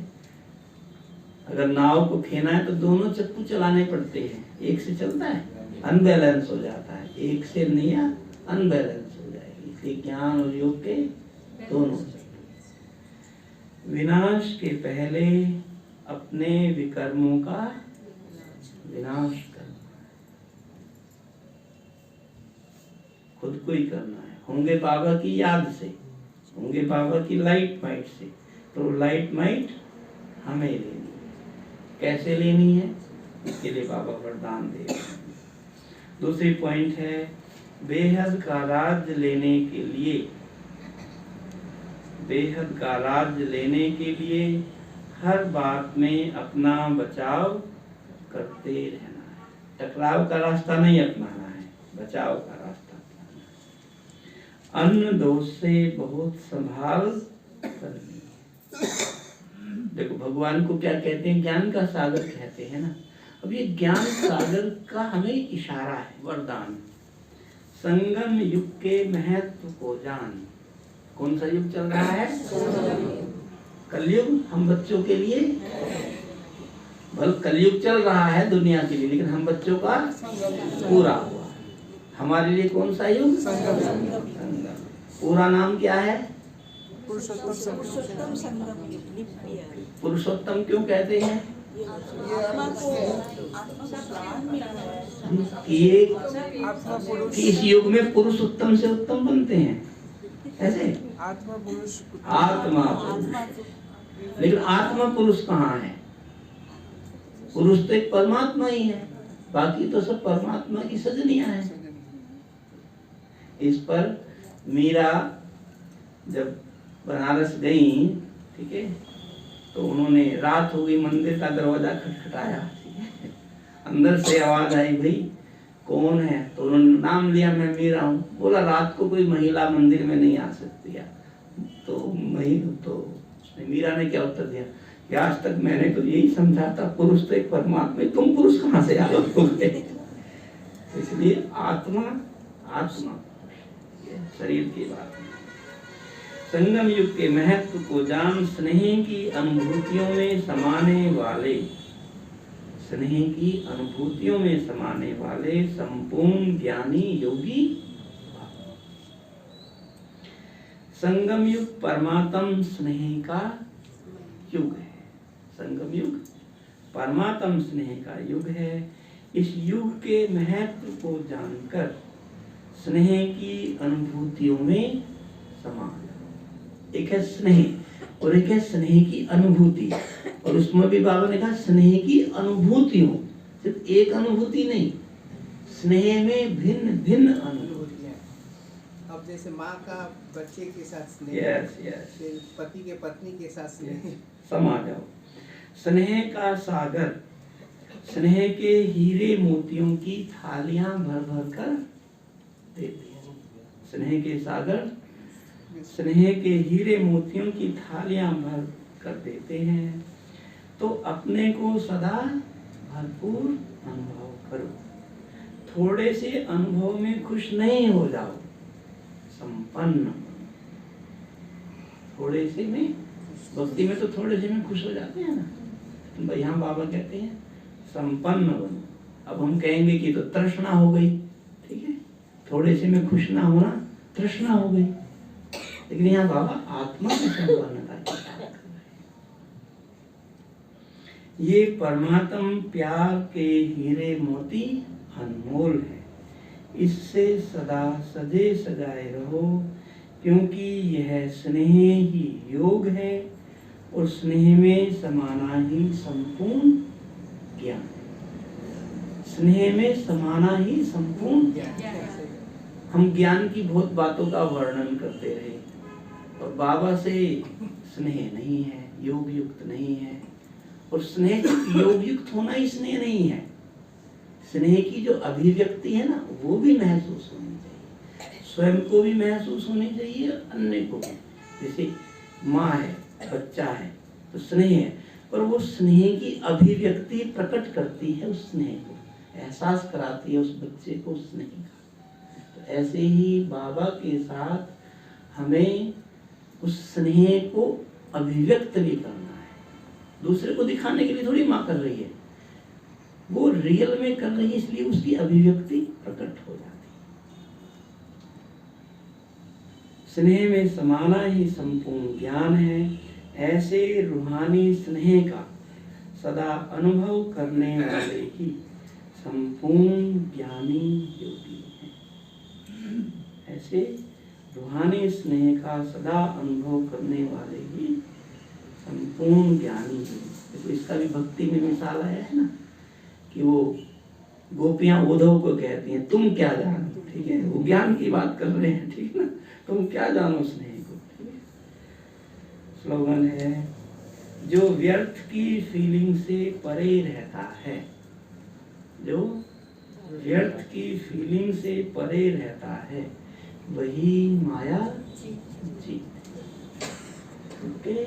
अगर नाव को खेना है तो दोनों चप्पू चलाने पड़ते हैं, एक से चलता है अनबैलेंस हो जाता है, एक से नहीं अनबैलेंस हो जाएगी। इसलिए ज्ञान और योग के दोनों विनाश के पहले अपने विकर्मों का विनाश करना है, खुद को ही करना है। होंगे बाबा की याद से, होंगे बाबा की लाइट माइट से, तो लाइट माइट हमें लेनी है। कैसे लेनी है, इसके लिए बाबा वरदान दे रहे हैं। दूसरी पॉइंट है, बेहद का राज्य लेने के लिए, बेहद का राज्य लेने के लिए हर बात में अपना बचाव करते रहना है। टकराव का रास्ता नहीं अपनाना है, बचाव का रास्ता अपनाना है। अन्न दोष से बहुत संभाल करनी है। देखो भगवान को क्या कहते हैं, ज्ञान का सागर कहते हैं ना। अब ये ज्ञान सागर का हमें इशारा है, वरदान। संगम युग के महत्व को जान। कौन सा युग चल रहा है? कलयुग। हम बच्चों के लिए, बल कलयुग चल रहा है दुनिया के लिए, लेकिन हम बच्चों का पूरा हुआ। हमारे लिए कौन सा युग? संगम। पूरा नाम क्या है? पुरुषोत्तम संगम युग। पुरुषोत्तम क्यों कहते हैं? आत्मा को ज्ञान मिलता है कि इस युग में पुरुष उत्तम से उत्तम बनते हैं, ऐसे आत्मा पुरुष। आत्मा पुरुष। लेकिन आत्मा पुरुष कहाँ है? पुरुष तो एक परमात्मा ही है, बाकी तो सब परमात्मा की सजनियां हैं। इस पर मीरा जब बनारस गई, ठीक है, तो उन्होंने, रात हो गई, मंदिर का दरवाजा खटखटाया, ठीक है, अंदर से आवाज आई, भाई कौन है? तो उन्होंने नाम लिया, मैं मीरा हूँ। बोला रात को कोई महिला मंदिर में नहीं आ सकती है। तो मीरा ने क्या उत्तर दिया कि आज तक मैंने तो यही समझा था पुरुष तो एक परमात्मा, तुम पुरुष कहाँ से आ गए? इसलिए आत्मा शरीर की बात है। संगम युग के महत्व को जान, स्नेह की अनुभूतियों में समाने वाले, स्नेह की अनुभूतियों में समाने वाले संपूर्ण ज्ञानी योगी। संगम युग परमात्म स्नेह का युग है। संगम युग परमात्म स्नेह का युग है। इस युग के महत्व को जानकर स्नेह की अनुभूतियों में समा जाओ। एक है स्नेह और एक है स्नेह की अनुभूति, और उसमें भी बाबा ने कहा स्नेह की अनुभूतियों, सिर्फ एक अनुभूति नहीं, स्नेह में भिन्न भिन्न अनुभूतियां। अब जैसे माँ का बच्चे के साथ स्नेह, यस फिर पति के पत्नी के साथ स्नेह, समा जाओ। स्नेह का सागर, स्नेह के हीरे मोतियों की थालियां भर भर कर देते हैं। स्नेह के सागर, स्नेह के हीरे मोतियों की थालियां भर कर देते हैं। तो अपने को सदा भरपूर अनुभव करो। थोड़े से अनुभव में खुश नहीं हो जाओ, संपन्न बनो। थोड़े से में, भक्ति में तो थोड़े से में खुश हो जाते हैं ना, यहाँ बाबा कहते हैं संपन्न बनो। अब हम कहेंगे कि तो तृष्णा हो गई, ठीक है, थोड़े से में खुश ना होना तृष्णा हो गई, लेकिन यहाँ बाबा आत्मा की संपन्नता की बात कर रहे हैं। ये परमात्म प्यार के हीरे मोती अनमोल है, इससे सदा सजे सजाए रहो, क्योंकि यह स्नेह ही योग है और स्नेह में समाना ही संपूर्ण ज्ञान है। स्नेह में समाना ही संपूर्ण ज्ञान। हम ज्ञान की बहुत बातों का वर्णन करते रहे, और बाबा से स्नेह नहीं है, योग युक्त नहीं है। और स्नेह योग युक्त होना ही स्नेह नहीं है, स्नेह की जो अभिव्यक्ति है ना, वो भी महसूस होनी चाहिए, स्वयं को भी महसूस होनी चाहिए, अन्य को भी। जैसे माँ है, बच्चा है, तो स्नेह है, पर वो स्नेह की अभिव्यक्ति प्रकट करती है, उस स्नेह को एहसास कराती है उस बच्चे को स्नेह का। तो ऐसे ही बाबा के साथ हमें उस स्नेह को अभिव्यक्त भी करना है। दूसरे को दिखाने के लिए थोड़ी माँ कर रही है, वो रियल में कर रही है, इसलिए उसकी अभिव्यक्ति प्रकट हो जाती है। स्नेह में समाना ही संपूर्ण ज्ञान है। ऐसे रूहानी स्नेह का सदा अनुभव करने वाले ही संपूर्ण ज्ञानी योगी हैं। ऐसे रूहानी स्नेह का सदा अनुभव करने वाले ही संपूर्ण ज्ञानी है। देखो इसका भी भक्ति में मिसाल आया है ना कि वो गोपियां उद्धव को कहती हैं तुम क्या जानो, ठीक है, वो ज्ञान की बात कर रहे हैं, ठीक है ना, तुम क्या जानो स्नेह को, ठीक है। स्लोगन है जो व्यर्थ की फीलिंग से परे रहता है, जो व्यर्थ की फीलिंग से परे रहता है वही माया जीत। ओके,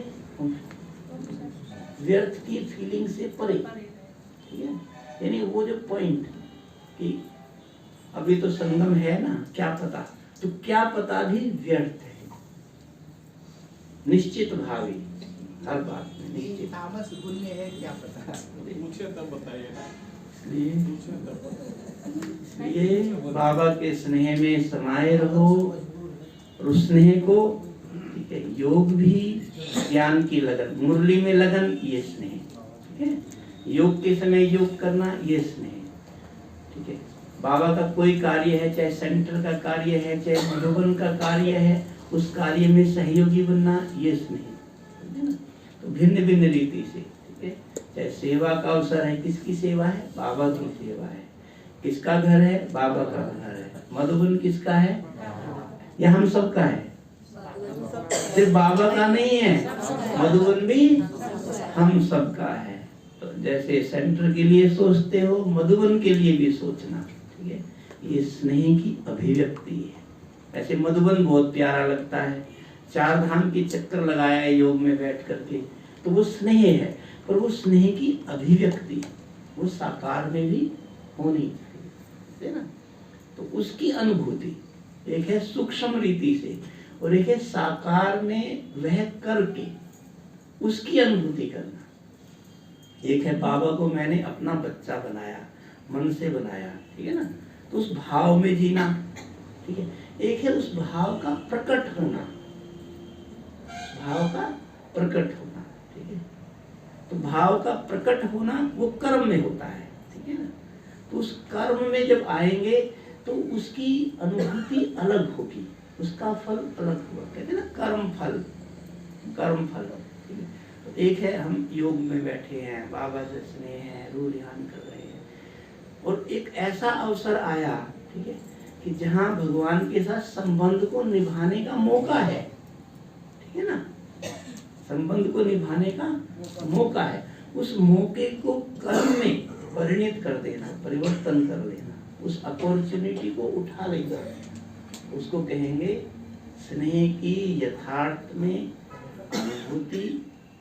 व्यर्थ की फीलिंग से परे, ठीक है, यानी वो जो पॉइंट कि अभी तो संगम है ना, क्या पता, तो क्या पता भी व्यर्थ है, निश्चित भावी हर बात में निश्चित। तामस गुण में है, क्या पता। पूछे तब बताइए ना। इसलिए बाबा के स्नेह में समाये रहो और उस स्नेह को, ठीक है, योग भी ज्ञान की लगन, मुरली में लगन, ये स्नेह, ठीक है, योग के समय योग करना, ये स्नेह, ठीक है। बाबा का कोई कार्य है, चाहे सेंटर का कार्य है, चाहे मधुबन का कार्य है, उस कार्य में सहयोगी बनना, ये स्नेह, है ना। तो भिन्न भिन्न रीति से, ठीक है, चाहे सेवा का अवसर है, किसकी सेवा है, बाबा की सेवा है, किसका घर है, बाबा का घर है, मधुबन किसका है, या हम सबका है, सिर्फ बाबा का नहीं है, मधुबन भी हम सबका है। तो जैसे सेंटर के लिए सोचते हो, मधुबन के लिए भी सोचना, ठीक है, ये स्नेह की अभिव्यक्ति है। ऐसे मधुबन बहुत प्यारा लगता है, 4 धाम की चक्कर लगाया है योग में बैठ करके, तो वो स्नेह है, पर वो स्नेह की अभिव्यक्ति है, वो साकार में भी होनी चाहिए, है ना। तो उसकी अनुभूति एक है सूक्ष्म रीति से और एक है साकार में वह करके उसकी अनुभूति करना। एक है बाबा को मैंने अपना बच्चा बनाया, मन से बनाया, ठीक है ना, तो उस भाव में जीना, ठीक है। एक है उस भाव का प्रकट होना, भाव का प्रकट होना, ठीक है। तो भाव का प्रकट होना वो कर्म में होता है, ठीक है ना। तो उस कर्म में जब आएंगे तो उसकी अनुभूति अलग होगी, उसका फल अलग होगा, कहते हैं ना कर्म फल, कर्म फल, ठीक है। तो एक है हम योग में बैठे हैं, बाबा से स्नेह है, रूह ध्यान कर रहे हैं, और एक ऐसा अवसर आया, ठीक है, कि जहाँ भगवान के साथ संबंध को निभाने का मौका है, ठीक है ना, संबंध को निभाने का मौका है, उस मौके को कर्म में परिणित कर देना, परिवर्तन कर लेना, उस अपॉर्चुनिटी को उठा लेना, उसको कहेंगे स्नेह की यथार्थ में अनुभूति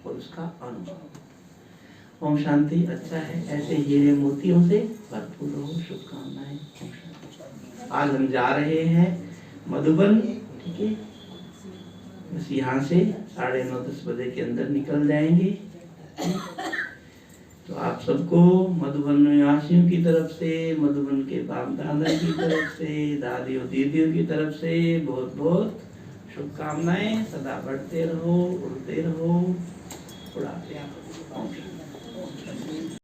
और उसका अनुभव। ओम शांति। अच्छा है, ऐसे हीरे मोतियों से भरपूर रहो, शुभकामनाएं। आज हम जा रहे हैं मधुबन, ठीक है, बस यहाँ से 9:30-10 बजे के अंदर निकल जाएंगे। तो आप सबको मधुबन निवासियों की तरफ से, मधुबन के बाप दादा की तरफ से, दादियों दीदियों की तरफ से बहुत बहुत शुभकामनाएं। सदा बढ़ते रहो, उड़ते रहो, उड़ाते रहो।